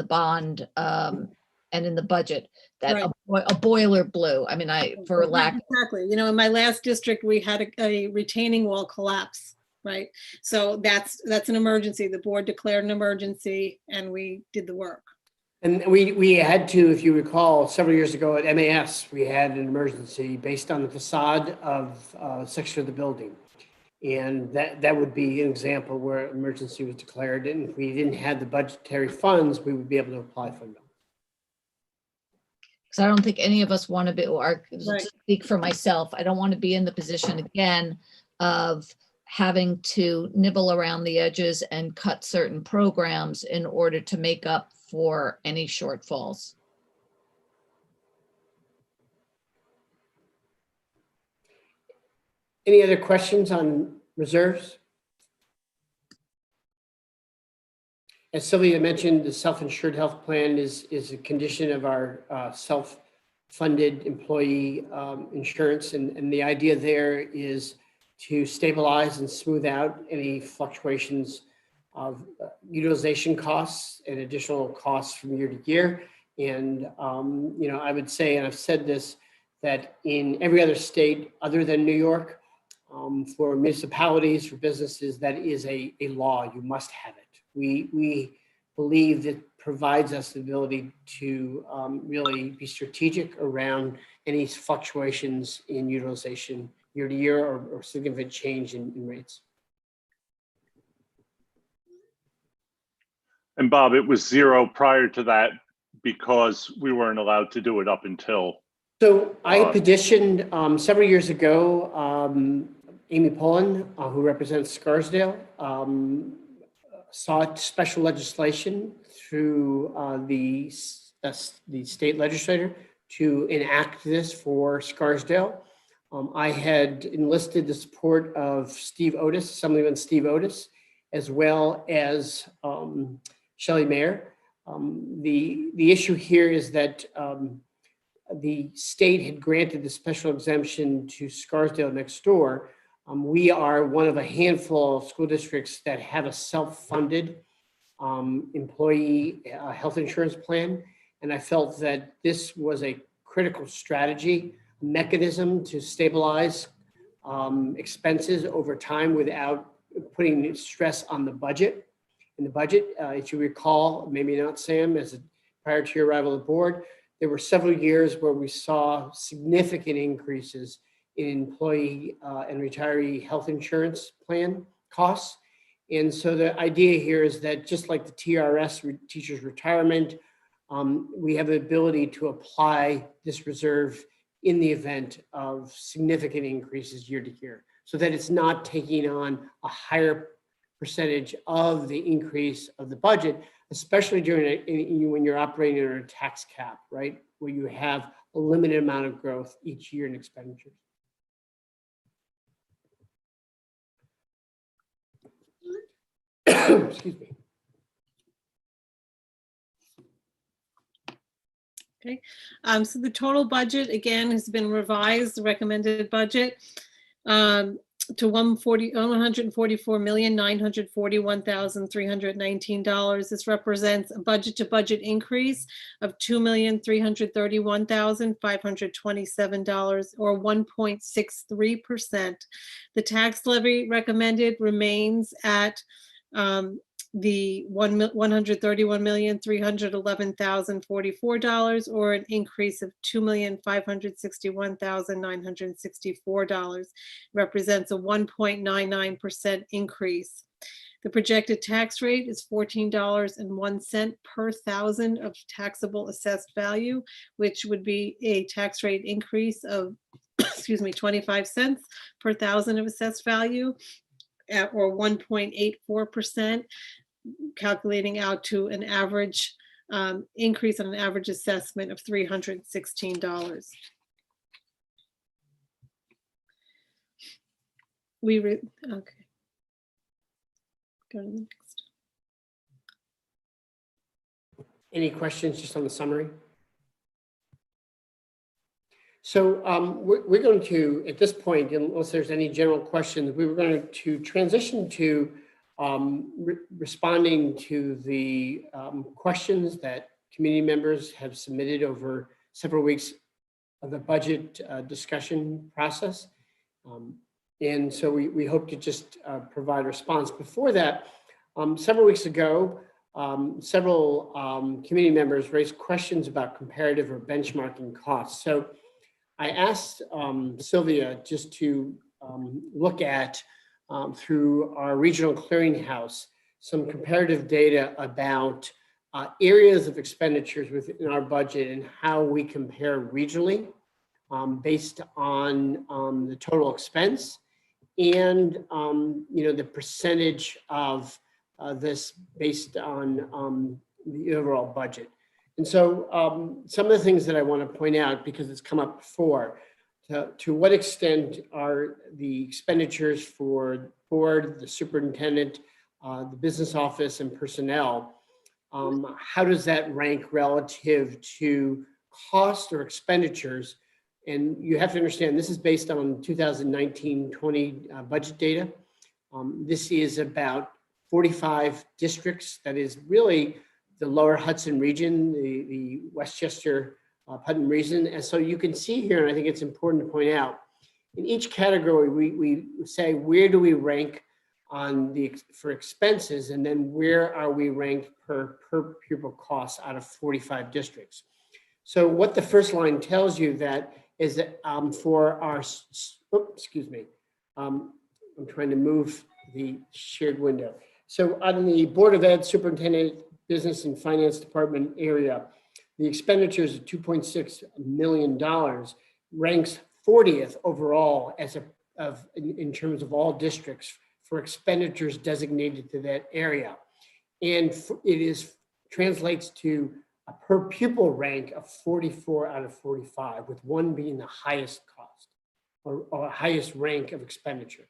bond and in the budget, that a boiler blew. I mean, for lack. Exactly. In my last district, we had a retaining wall collapse, right? So that's an emergency. The board declared an emergency and we did the work. And we had to, if you recall, several years ago at MAS, we had an emergency based on the facade of a section of the building. And that would be an example where emergency was declared. And if we didn't have the budgetary funds, we would be able to apply for them. Because I don't think any of us want to be, or Right. to speak for myself, I don't want to be in the position again of having to nibble around the edges and cut certain programs in order to make up for any shortfalls. Any other questions on reserves? As Sylvia mentioned, the self-insured health plan is a condition of our self-funded employee insurance. And the idea there is to stabilize and smooth out any fluctuations of utilization costs and additional costs from year to year. And, I would say, and I've said this, that in every other state other than New York, for municipalities, for businesses, that is a law. You must have it. We believe that provides us the ability to really be strategic around any fluctuations in utilization year to year or significant change in rates. And Bob, it was zero prior to that because we weren't allowed to do it up until. So I petitioned several years ago, Amy Pullen, who represents Scarsdale, sought special legislation through the state legislature to enact this for Scarsdale. I had enlisted the support of Steve Otis, Assemblyman Steve Otis, as well as Shelley Mayer. The issue here is that the state had granted the special exemption to Scarsdale next door. We are one of a handful of school districts that have a self-funded employee health insurance plan. And I felt that this was a critical strategy, mechanism to stabilize expenses over time without putting stress on the budget. In the budget, as you recall, maybe not Sam, prior to your arrival on the board, there were several years where we saw significant increases in employee and retiree health insurance plan costs. And so the idea here is that just like the TRS, teachers retirement, we have the ability to apply this reserve in the event of significant increases year to year, so that it's not taking on a higher percentage of the increase of the budget, especially when you're operating under a tax cap, right? Where you have a limited amount of growth each year in expenditures. Excuse me. Okay, so the total budget again has been revised, the recommended budget to $144,941,319. This represents a budget to budget increase of $2,331,527 or 1.63%. The tax levy recommended remains at the $131,311,044 or an increase of $2,561,964, represents a 1.99% increase. The projected tax rate is $14.01 per thousand of taxable assessed value, which would be a tax rate increase of 25 cents per thousand of assessed value, or 1.84%. calculating out to an average increase on an average assessment of $316. Okay. Go to the next. Any questions just on the summary? So we're going to, at this point, unless there's any general questions, we were going to transition to responding to the questions that community members have submitted over several weeks of the budget discussion process. And so we hope to just provide a response. Before that, several weeks ago, several committee members raised questions about comparative or benchmarking costs. So I asked Sylvia just to look at, through our regional clearinghouse, some comparative data about areas of expenditures within our budget and how we compare regionally based on the total expense and the percentage of this based on the overall budget. And so some of the things that I want to point out, because it's come up before, to what extent are the expenditures for the board, the superintendent, the business office, and personnel, how does that rank relative to cost or expenditures? And you have to understand, this is based on 2019-20 budget data. This is about 45 districts. That is really the lower Hudson region, the Westchester Putnam region. And so you can see here, and I think it's important to point out, in each category, we say, where do we rank on for expenses, and then where are we ranked per pupil costs out of 45 districts. So what the first line tells you that is that for our, excuse me, I'm trying to move the shared window. So on the Board of Ed, Superintendent, Business and Finance Department area, the expenditures of $2.6 million ranks 40th overall in terms of all districts for expenditures designated to that area. And it translates to a per pupil rank of 44 out of 45, with one being the highest cost or highest rank of expenditure.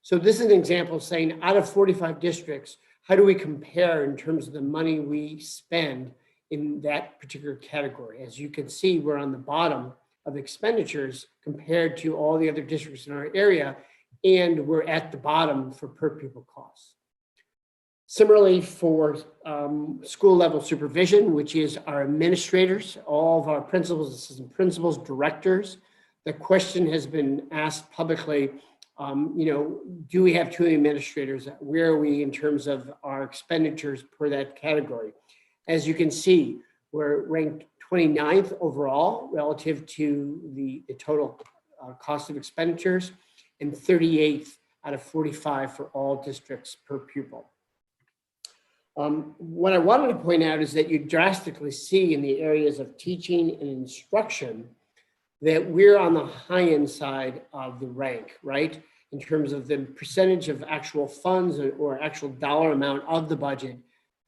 So this is an example of saying, out of 45 districts, how do we compare in terms of the money we spend in that particular category? As you can see, we're on the bottom of expenditures compared to all the other districts in our area, and we're at the bottom for per pupil costs. Similarly, for school level supervision, which is our administrators, all of our principals, assistant principals, directors, the question has been asked publicly, do we have too many administrators? Where are we in terms of our expenditures per that category? As you can see, we're ranked 29th overall relative to the total cost of expenditures, and 38th out of 45 for all districts per pupil. What I wanted to point out is that you drastically see in the areas of teaching and instruction that we're on the high end side of the rank, right? In terms of the percentage of actual funds or actual dollar amount of the budget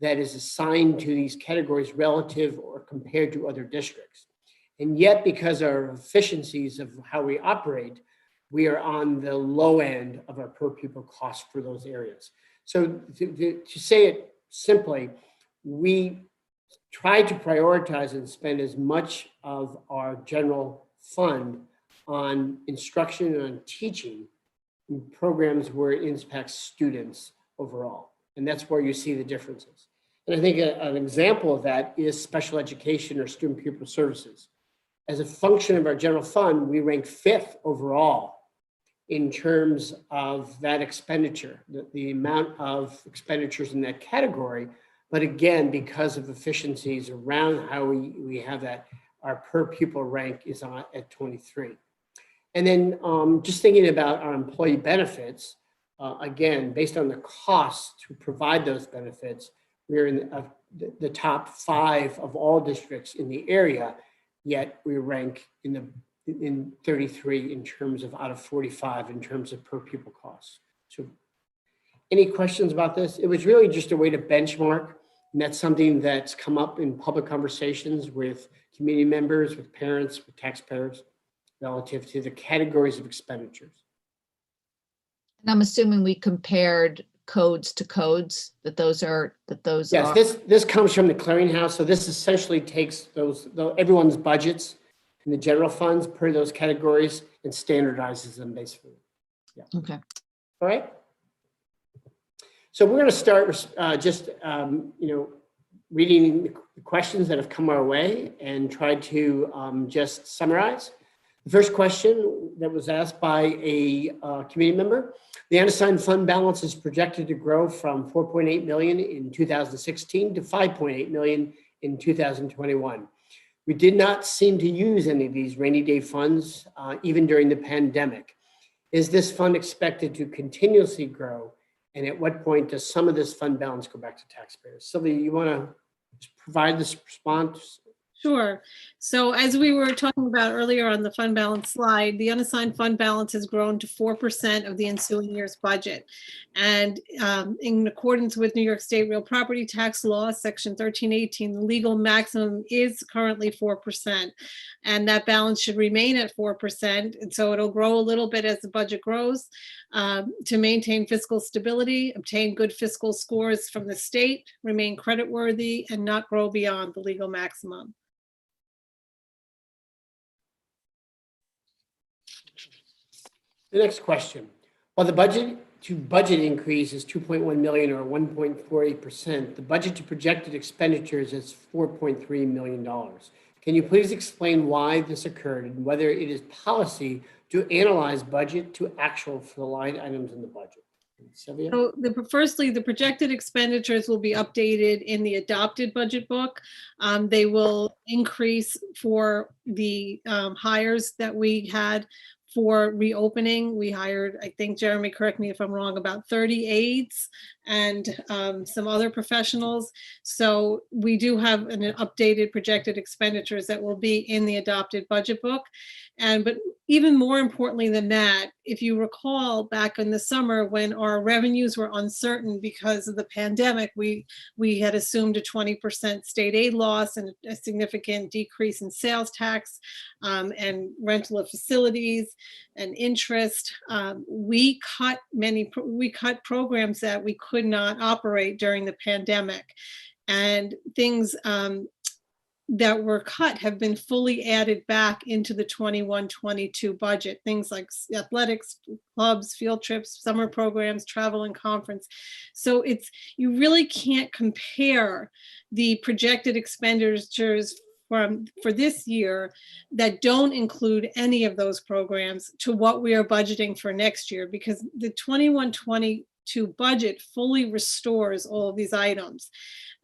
that is assigned to these categories relative or compared to other districts. And yet, because of our efficiencies of how we operate, we are on the low end of our per pupil cost for those areas. So to say it simply, we try to prioritize and spend as much of our general fund on instruction and on teaching in programs where it impacts students overall. And that's where you see the differences. And I think an example of that is special education or student pupil services. As a function of our general fund, we rank 5th overall in terms of that expenditure, the amount of expenditures in that category. But again, because of efficiencies around how we have that, our per pupil rank is on at 23. And then just thinking about our employee benefits, again, based on the cost to provide those benefits, we're in the top 5 of all districts in the area, yet we rank in 33 in terms of out of 45 in terms of per pupil costs. So any questions about this? It was really just a way to benchmark, and that's something that's come up in public conversations with community members, with parents, with taxpayers, relative to the categories of expenditures. And I'm assuming we compared codes to codes, those yes, are. This comes from the clearinghouse. So this essentially takes everyone's budgets in the general funds per those categories and standardizes them basically. Yeah. Okay. All right. So we're going to start just reading the questions that have come our way and try to just summarize. The first question that was asked by a committee member, the unassigned fund balance is projected to grow from 4.8 million in 2016 to 5.8 million in 2021. We did not seem to use any of these rainy day funds, even during the pandemic. Is this fund expected to continuously grow? And at what point does some of this fund balance go back to taxpayers? Sylvia, you want to provide this response? Sure. So as we were talking about earlier on the fund balance slide, the unassigned fund balance has grown to 4% of the ensuing year's budget. And in accordance with New York State real property tax law, section 1318, the legal maximum is currently 4%. And that balance should remain at 4%. And so it'll grow a little bit as the budget grows to maintain fiscal stability, obtain good fiscal scores from the state, remain creditworthy, and not grow beyond the legal maximum. The next question. While the budget to budget increase is 2.1 million or 1.48%, the budget to projected expenditures is $4.3 million. Can you please explain why this occurred and whether it is policy to analyze budget to actual for the line items in the budget? Sylvia? So firstly, the projected expenditures will be updated in the adopted budget book. They will increase for the hires that we had for reopening. We hired, I think, Jeremy, correct me if I'm wrong, about 30 aides and some other professionals. So we do have an updated projected expenditures that will be in the adopted budget book. But even more importantly than that, if you recall back in the summer when our revenues were uncertain because of the pandemic, we had assumed a 20% state aid loss and a significant decrease in sales tax and rental of facilities and interest. We cut programs that we could not operate during the pandemic, and things that were cut have been fully added back into the 21-22 budget. Things like athletics, clubs, field trips, summer programs, travel and conference. So you really can't compare the projected expenditures for this year that don't include any of those programs to what we are budgeting for next year, because the 21-22 budget fully restores all of these items.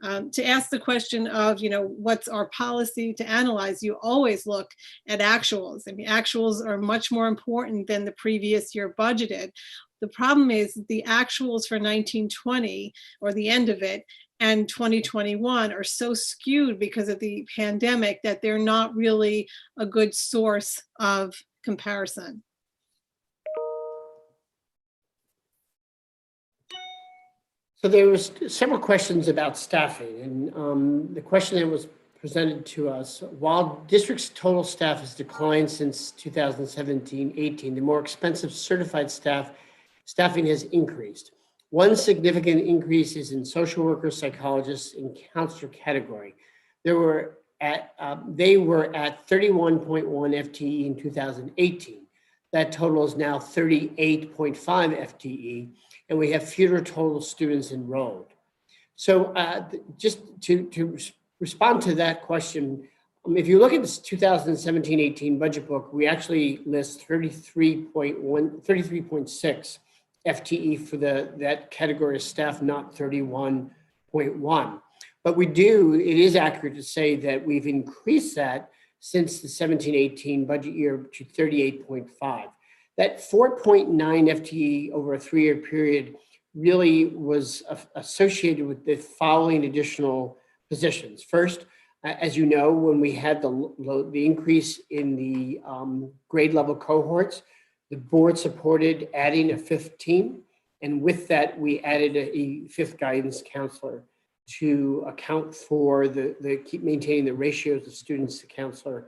To ask the question of, what's our policy to analyze, you always look at actuals. I mean, actuals are much more important than the previous year budgeted. The problem is the actuals for 1920 or the end of it and 2021 are so skewed because of the pandemic that they're not really a good source of comparison. So there was several questions about staffing, and the question that was presented to us, while district's total staff has declined since 2017-18, the more expensive certified staffing has increased. One significant increase is in social workers, psychologists, and counselor category. They were at 31.1 FTE in 2018. That total is now 38.5 FTE. And we have fewer total students enrolled. So just to respond to that question, if you look at this 2017-18 budget book, we actually list 33.6 FTE for that category of staff, not 31.1. But it is accurate to say that we've increased that since the 17-18 budget year to 38.5. That 4.9 FTE over a 3-year period really was associated with the following additional positions. First, as you know, when we had the increase in the grade level cohorts, the board supported adding a 5th team. And with that, we added a 5th guidance counselor to account for keep maintaining the ratios of students to counselor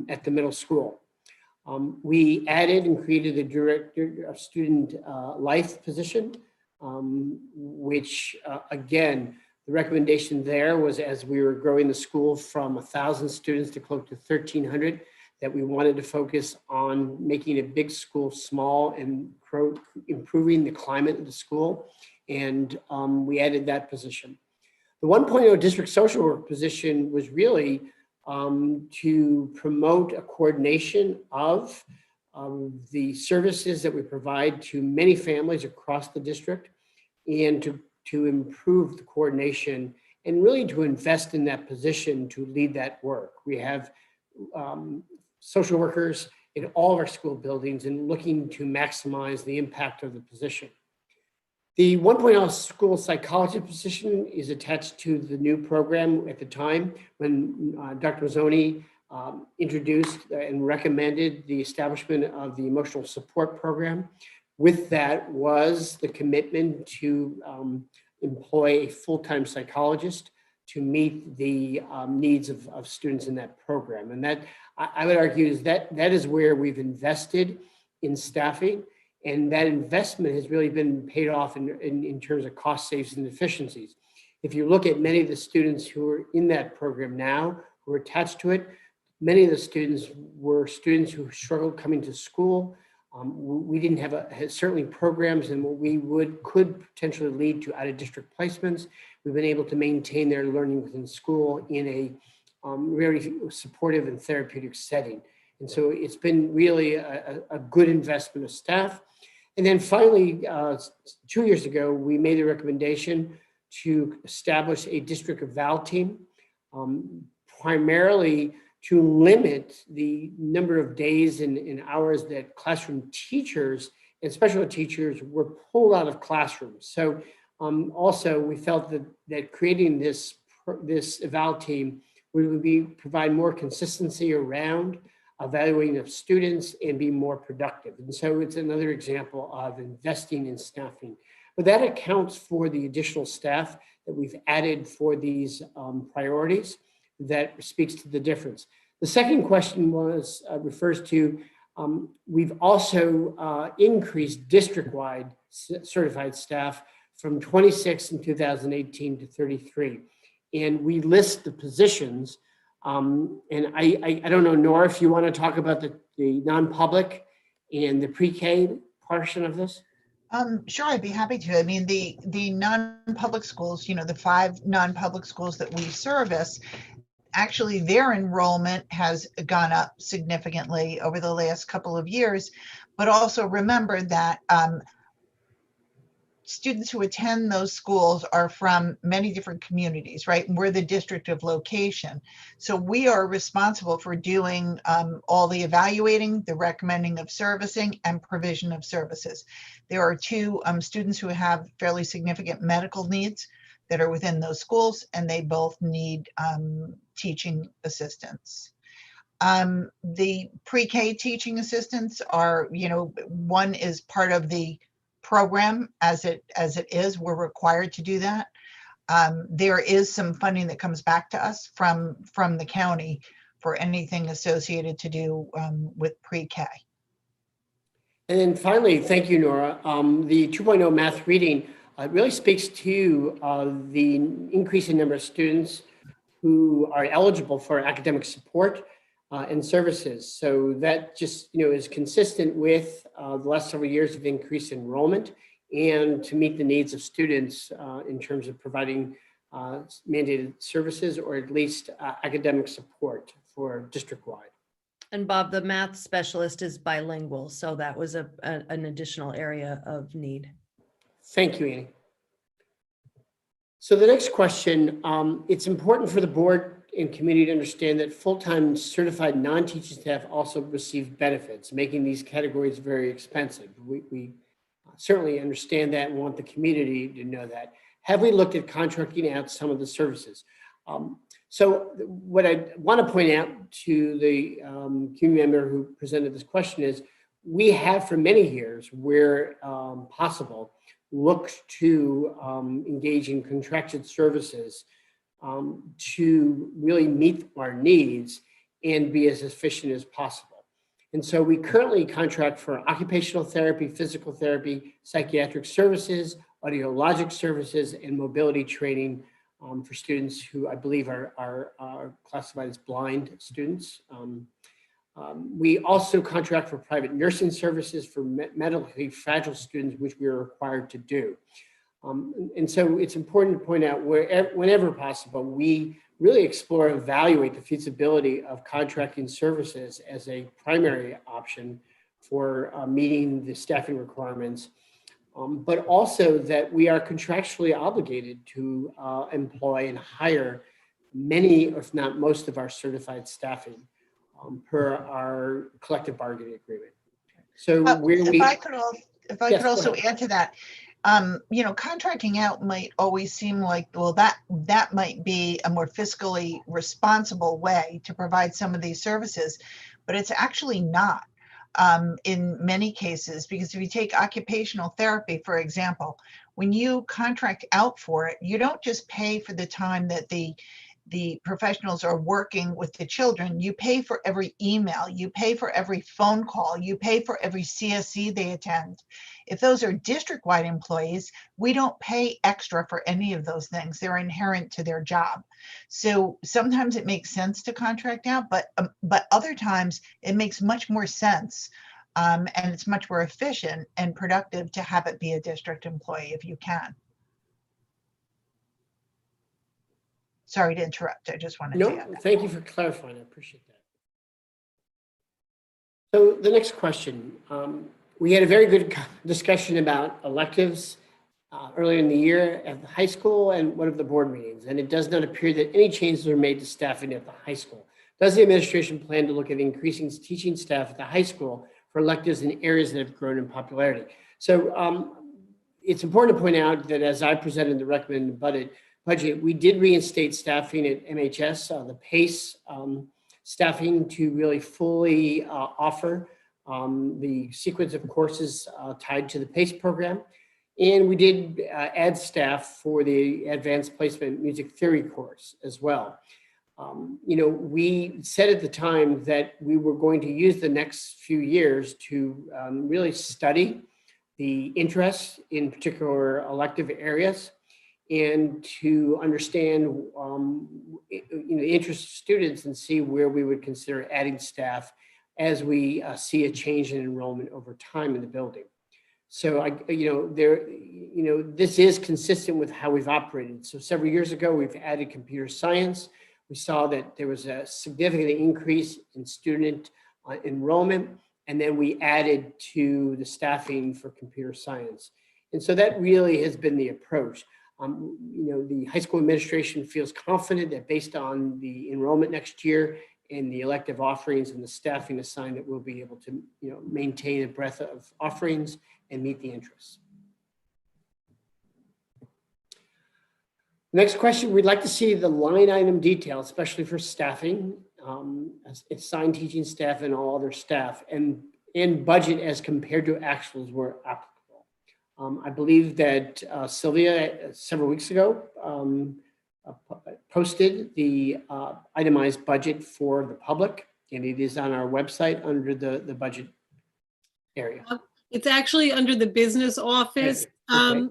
at the middle school. We added and created a director of student life position, which again, the recommendation there was as we were growing the school from 1,000 students to close to 1,300, that we wanted to focus on making a big school small and improving the climate of the school. And we added that position. The 1.0 district social work position was really to promote a coordination of the services that we provide to many families across the district, and to improve the coordination and really to invest in that position to lead that work. We have social workers in all of our school buildings and looking to maximize the impact of the position. The 1.0 school psychologist position is attached to the new program at the time when Dr. Mazzoni introduced and recommended the establishment of the emotional support program. With that was the commitment to employ a full-time psychologist to meet the needs of students in that program. And that, I would argue, is that is where we've invested in staffing, and that investment has really been paid off in terms of cost saves and efficiencies. If you look at many of the students who are in that program now, who are attached to it, many of the students were students who struggled coming to school. We didn't have certainly programs and what we could potentially lead to out-of-district placements. We've been able to maintain their learning within school in a very supportive and therapeutic setting. And so it's been really a good investment of staff. And then finally, 2 years ago, we made a recommendation to establish a district eval team, primarily to limit the number of days and hours that classroom teachers and special ed teachers were pulled out of classrooms. So also we felt that creating this eval team would provide more consistency around evaluating of students and be more productive. And so it's another example of investing in staffing. But that accounts for the additional staff that we've added for these priorities. That speaks to the difference. The second question refers to, we've also increased district-wide certified staff from 26 in 2018 to 33. And we list the positions. And I don't know, Nora, if you want to talk about the non-public and the pre-K portion of this? Sure, I'd be happy to. I mean, the non-public schools, the 5 non-public schools that we service, actually their enrollment has gone up significantly over the last couple of years. But also remember that students who attend those schools are from many different communities, right? And we're the district of location. So we are responsible for doing all the evaluating, the recommending of servicing, and provision of services. There are 2 students who have fairly significant medical needs that are within those schools, and they both need teaching assistants. The pre-K teaching assistants are, one is part of the program as it is. We're required to do that. There is some funding that comes back to us from the county for anything associated to do with pre-K. And then finally, thank you, Nora. The 2.0 math reading really speaks to the increasing number of students who are eligible for academic support and services. So that just is consistent with the last several years of increased enrollment and to meet the needs of students in terms of providing mandated services or at least academic support for district-wide. And Bob, the math specialist is bilingual, so that was an additional area of need. Thank you, Annie. So the next question, it's important for the board and community to understand that full-time certified non-teaching staff also receive benefits, making these categories very expensive. We certainly understand that and want the community to know that. Have we looked at contracting out some of the services? So what I want to point out to the community member who presented this question is we have for many years where possible looked to engage in contracted services to really meet our needs and be as efficient as possible. And so we currently contract for occupational therapy, physical therapy, psychiatric services, audiologic services, and mobility training for students who I believe are classified as blind students. We also contract for private nursing services for medically fragile students, which we are required to do. And so it's important to point out whenever possible, we really explore, evaluate the feasibility of contracting services as a primary option for meeting the staffing requirements, but also that we are contractually obligated to employ and hire many, if not most, of our certified staffing per our collective bargaining agreement. So where If we, I could also, if I Yes, could go also ahead. add to that, you know, contracting out might always seem like, well, that might be a more fiscally responsible way to provide some of these services, but it's actually not in many cases, because if you take occupational therapy, for example, when you contract out for it, you don't just pay for the time that the professionals are working with the children. You pay for every email, you pay for every phone call, you pay for every CSE they attend. If those are district-wide employees, we don't pay extra for any of those things. They're inherent to their job. So sometimes it makes sense to contract out, but other times it makes much more sense. And it's much more efficient and productive to have it be a district employee if you can. Sorry to interrupt. I just wanted to add no, that. thank you for clarifying. I appreciate that. So the next question, we had a very good discussion about electives earlier in the year at the high school and one of the board meetings, and it does not appear that any changes are made to staffing at the high school. Does the administration plan to look at increasing teaching staff at the high school for electives in areas that have grown in popularity? So it's important to point out that as I presented the recommended budget, we did reinstate staffing at MHS, the PACE staffing to really fully offer the sequence of courses tied to the PACE program. And we did add staff for the advanced placement music theory course as well. You know, we said at the time that we were going to use the next few years to really study the interest in particular elective areas and to understand you know, the interest of students and see where we would consider adding staff as we see a change in enrollment over time in the building. So this is consistent with how we've operated. So several years ago, we've added computer science. We saw that there was a significant increase in student enrollment, and then we added to the staffing for computer science. And so that really has been the approach. The high school administration feels confident that based on the enrollment next year and the elective offerings and the staffing assigned, that we'll be able to maintain a breadth of offerings and meet the interests. Next question, we'd like to see the line item detail, especially for staffing, assigned teaching staff and all other staff, and budget as compared to actuals where applicable. I believe that Sylvia, several weeks ago, posted the itemized budget for the public, and it is on our website under the budget area. It's actually under the business office. Okay.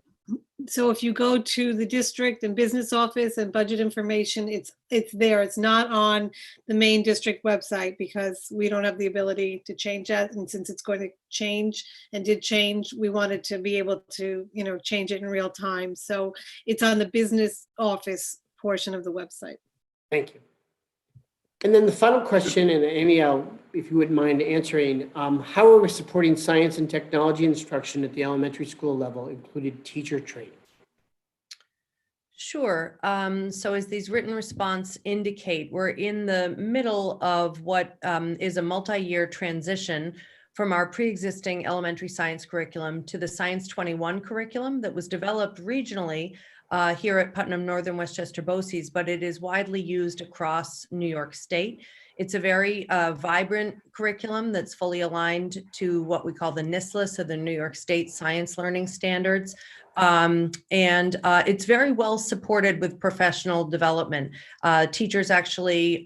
So if you go to the district and business office and budget information, it's there. It's not on the main district website because we don't have the ability to change that. And since it's going to change and did change, we wanted to be able to, change it in real time. So it's on the business office portion of the website. Thank you. And then the final question, and Amy, if you wouldn't mind answering, how are we supporting science and technology instruction at the elementary school level, including teacher training? Sure. So as these written response indicate, we're in the middle of what is a multi-year transition from our pre-existing elementary science curriculum to the Science 21 curriculum that was developed regionally here at Putnam Northern Westchester BOCES, but it is widely used across New York State. It's a very vibrant curriculum that's fully aligned to what we call the NISLA, so the New York State Science Learning Standards. And it's very well supported with professional development. Teachers actually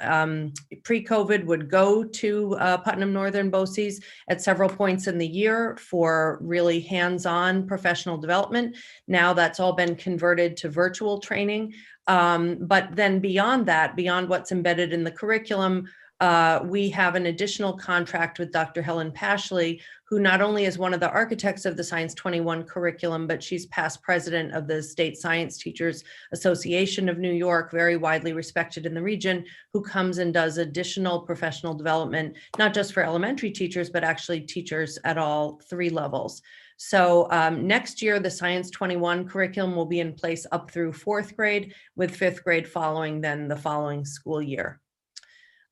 pre-COVID would go to Putnam Northern BOCES at several points in the year for really hands-on professional development. Now that's all been converted to virtual training. But then beyond that, beyond what's embedded in the curriculum, we have an additional contract with Dr. Helen Pashley, who not only is one of the architects of the Science 21 curriculum, but she's past president of the State Science Teachers Association of New York, very widely respected in the region, who comes and does additional professional development, not just for elementary teachers, but actually teachers at all 3 levels. So next year, the Science 21 curriculum will be in place up through 4th grade, with 5th grade following then the following school year.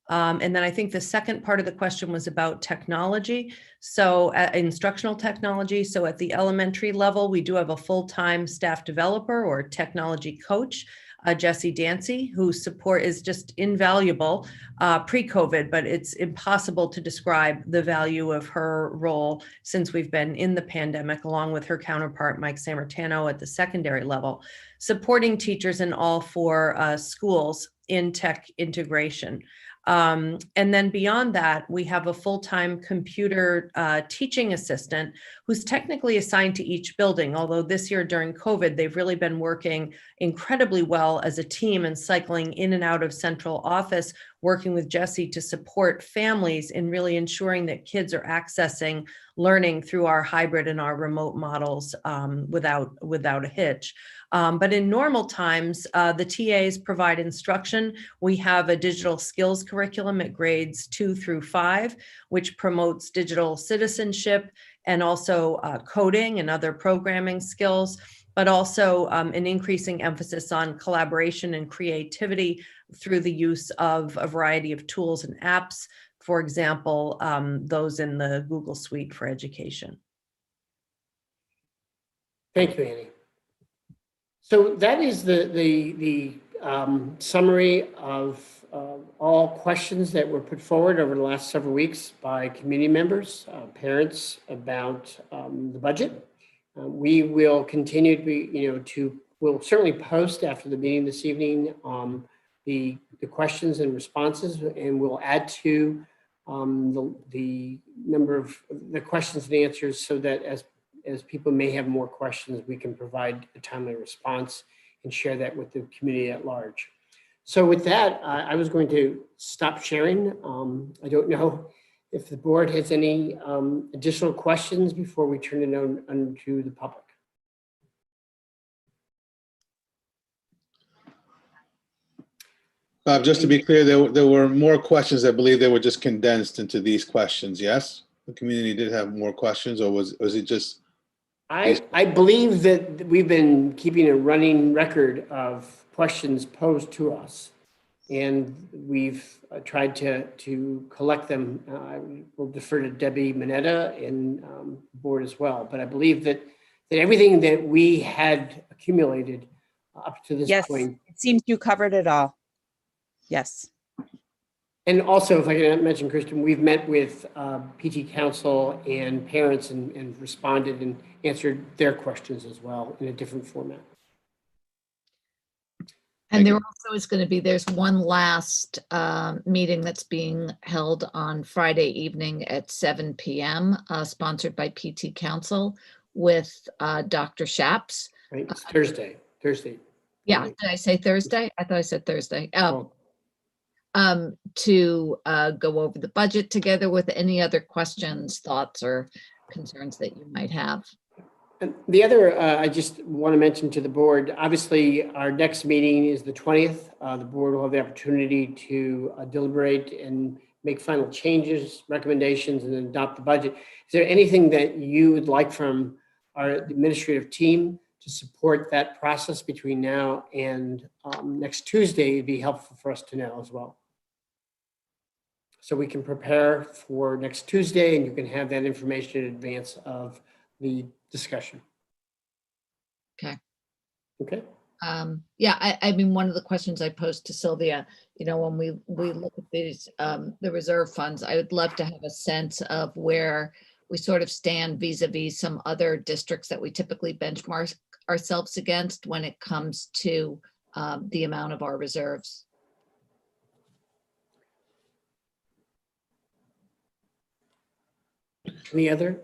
And then I think the second part of the question was about technology. So instructional technology. So at the elementary level, we do have a full-time staff developer or technology coach, Jessie Dancy, whose support is just invaluable pre-COVID, but it's impossible to describe the value of her role since we've been in the pandemic, along with her counterpart, Mike Sammartano, at the secondary level, supporting teachers in all 4 schools in tech integration. And then beyond that, we have a full-time computer teaching assistant who's technically assigned to each building, although this year during COVID, they've really been working incredibly well as a team and cycling in and out of central office, working with Jessie to support families in really ensuring that kids are accessing learning through our hybrid and our remote models without a hitch. But in normal times, the TAs provide instruction. We have a digital skills curriculum at grades 2 through 5, which promotes digital citizenship and also coding and other programming skills, but also an increasing emphasis on collaboration and creativity through the use of a variety of tools and apps, for example, those in the Google Suite for Education. Thank you, Annie. So that is the summary of all questions that were put forward over the last several weeks by community members, parents about the budget. We will continue to be, we'll certainly post after the meeting this evening the questions and responses, and we'll add to the number of the questions and answers so that as people may have more questions, we can provide a timely response and share that with the community at large. So with that, I was going to stop sharing. I don't know if the board has any additional questions before we turn it on to the public. Just to be clear, there were more questions. I believe they were just condensed into these questions. Yes, the community did have more questions, or was it just? I believe that we've been keeping a running record of questions posed to us, and we've tried to collect them. I will defer to Debbie Mineta and the board as well, but I believe that everything that we had accumulated up to this point. It seems you covered it all. Yes. And also, if I can mention, Kristen, we've met with PT Council and parents and responded and answered their questions as well in a different format. And there also is going to be, there's one last meeting that's being held on Friday evening at 7 p.m. Sponsored by PT Council with Dr. Shaps. Right, it's Thursday. Yeah, did I say Thursday? I thought I said Thursday. To go over the budget together with any other questions, thoughts, or concerns that you might have. And the other, I just want to mention to the board, obviously our next meeting is the 20th. The board will have the opportunity to deliberate and make final changes, recommendations, and then adopt the budget. Is there anything that you would like from our administrative team to support that process between now and next Tuesday? It'd be helpful for us to know as well. So we can prepare for next Tuesday and you can have that information in advance of the discussion. Okay. Okay. Yeah, I mean, one of the questions I posed to Sylvia, when we look at these, the reserve funds, I would love to have a sense of where we sort of stand vis-a-vis some other districts that we typically benchmark ourselves against when it comes to the amount of our reserves. Any other?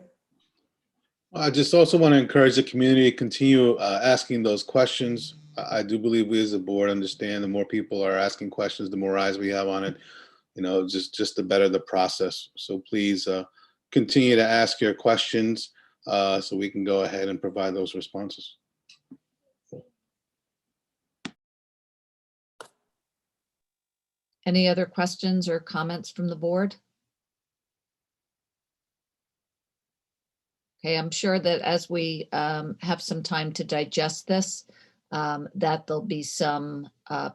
I just also want to encourage the community to continue asking those questions. I do believe we as a board understand the more people are asking questions, the more eyes we have on it, just to better the process. So please continue to ask your questions so we can go ahead and provide those responses. Any other questions or comments from the board? Okay, I'm sure that as we have some time to digest this, that there'll be some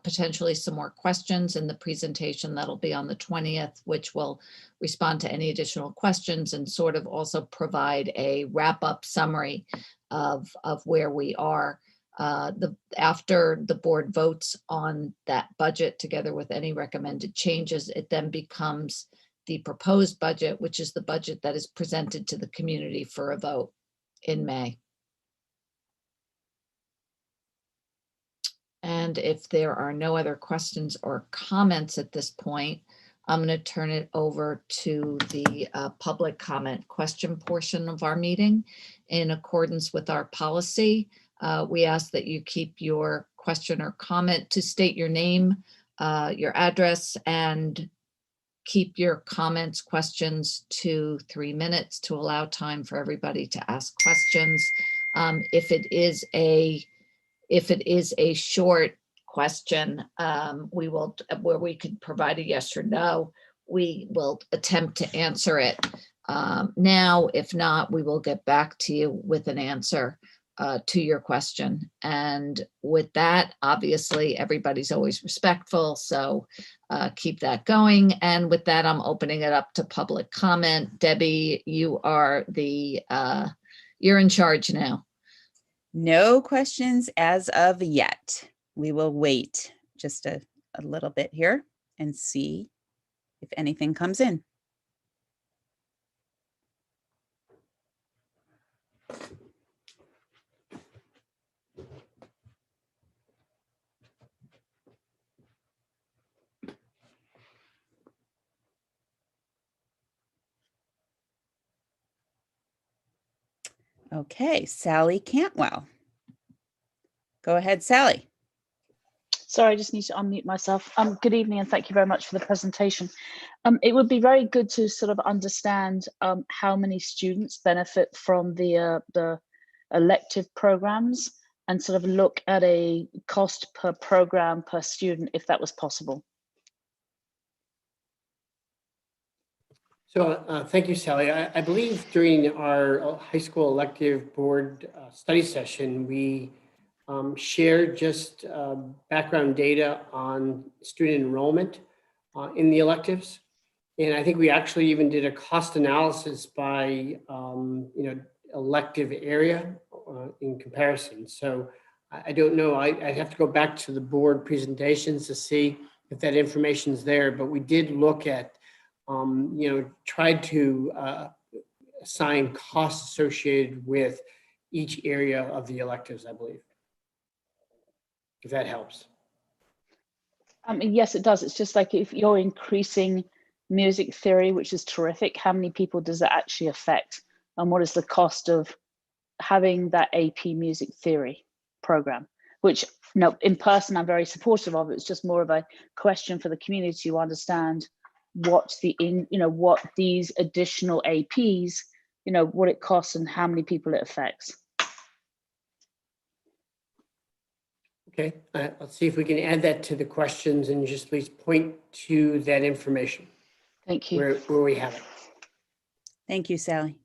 potentially some more questions in the presentation that'll be on the 20th, which will respond to any additional questions and sort of also provide a wrap-up summary of where we are. After the board votes on that budget together with any recommended changes, it then becomes the proposed budget, which is the budget that is presented to the community for a vote in May. And if there are no other questions or comments at this point, I'm going to turn it over to the public comment question portion of our meeting. In accordance with our policy, we ask that you keep your question or comment to state your name, your address, and keep your comments, questions to 3 minutes to allow time for everybody to ask questions. If it is a short question, where we could provide a yes or no, we will attempt to answer it now. If not, we will get back to you with an answer to your question. And with that, obviously, everybody's always respectful, so keep that going. And with that, I'm opening it up to public comment. Debbie, you are you're in charge now. No questions as of yet. We will wait just a little bit here and see if anything comes in. Okay, Sally Cantwell. Go ahead, Sally. Sorry, I just need to unmute myself. Good evening, and thank you very much for the presentation. It would be very good to sort of understand how many students benefit from the elective programs and sort of look at a cost per program per student, if that was possible. So thank you, Sally. I believe during our high school elective board study session, we shared just background data on student enrollment in the electives. And I think we actually even did a cost analysis by elective area in comparison. So I don't know, I'd have to go back to the board presentations to see if that information is there, but we did look at tried to assign costs associated with each area of the electives, I believe, if that helps. Yes, it does. It's just like if you're increasing music theory, which is terrific, how many people does that actually affect? And what is the cost of having that AP music theory program? Which, in person, I'm very supportive of. It's just more of a question for the community to understand what these additional APs, what it costs and how many people it affects. Okay, let's see if we can add that to the questions and just please point to that information. Thank you. Where we have it. Thank you, Sally.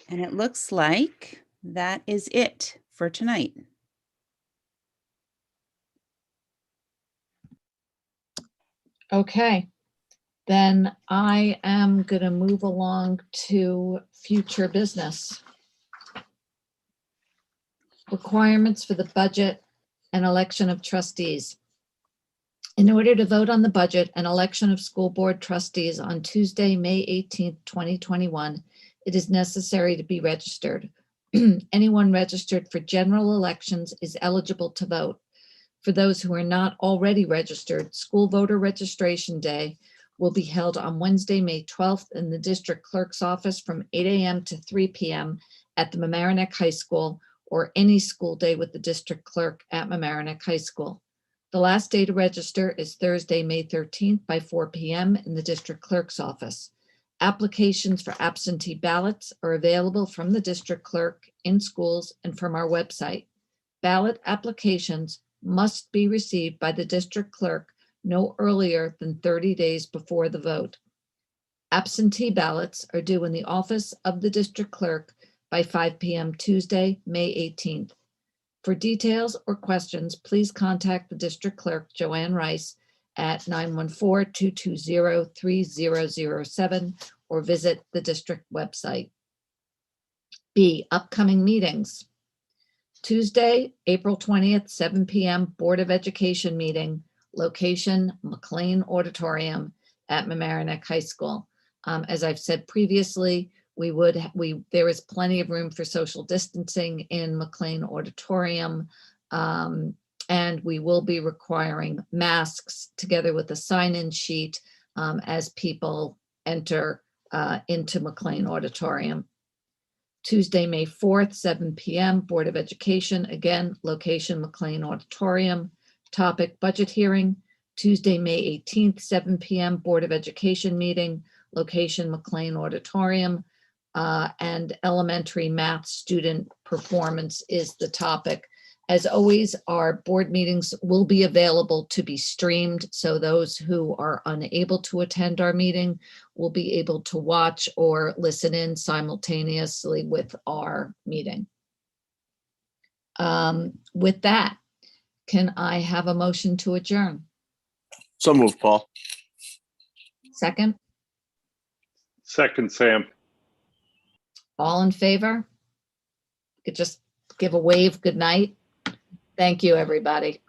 And it looks like that is it for tonight. Okay, then I am going to move along to future business. Requirements for the budget and election of trustees. In order to vote on the budget and election of school board trustees on Tuesday, May 18th, 2021, it is necessary to be registered. Anyone registered for general elections is eligible to vote. For those who are not already registered, school voter registration day will be held on Wednesday, May 12th in the district clerk's office from 8 a.m. to 3 p.m. at the Mamaroneck High School, or any school day with the district clerk at Mamaroneck High School. The last day to register is Thursday, May 13th by 4 p.m. in the district clerk's office. Applications for absentee ballots are available from the district clerk, in schools, and from our website. Ballot applications must be received by the district clerk no earlier than 30 days before the vote. Absentee ballots are due in the office of the district clerk by 5 p.m. Tuesday, May 18th. For details or questions, please contact the district clerk, Joanne Rice, at 914-220-3007 or visit the district website. B, upcoming meetings. Tuesday, April 20th, 7 p.m. Board of Education meeting, location McLean Auditorium at Mamaroneck High School. As I've said previously, there is plenty of room for social distancing in McLean Auditorium, and we will be requiring masks together with a sign-in sheet as people enter into McLean Auditorium. Tuesday, May 4th, 7 p.m., Board of Education, again, location McLean Auditorium. Topic, budget hearing. Tuesday, May 18th, 7 p.m., Board of Education meeting, location McLean Auditorium. And elementary math student performance is the topic. As always, our board meetings will be available to be streamed, so those who are unable to attend our meeting will be able to watch or listen in simultaneously with our meeting. With that, can I have a motion to adjourn? So moved, Paul. Second, Second, Sam. all in favor? Could just give a wave, good night. Thank you, everybody.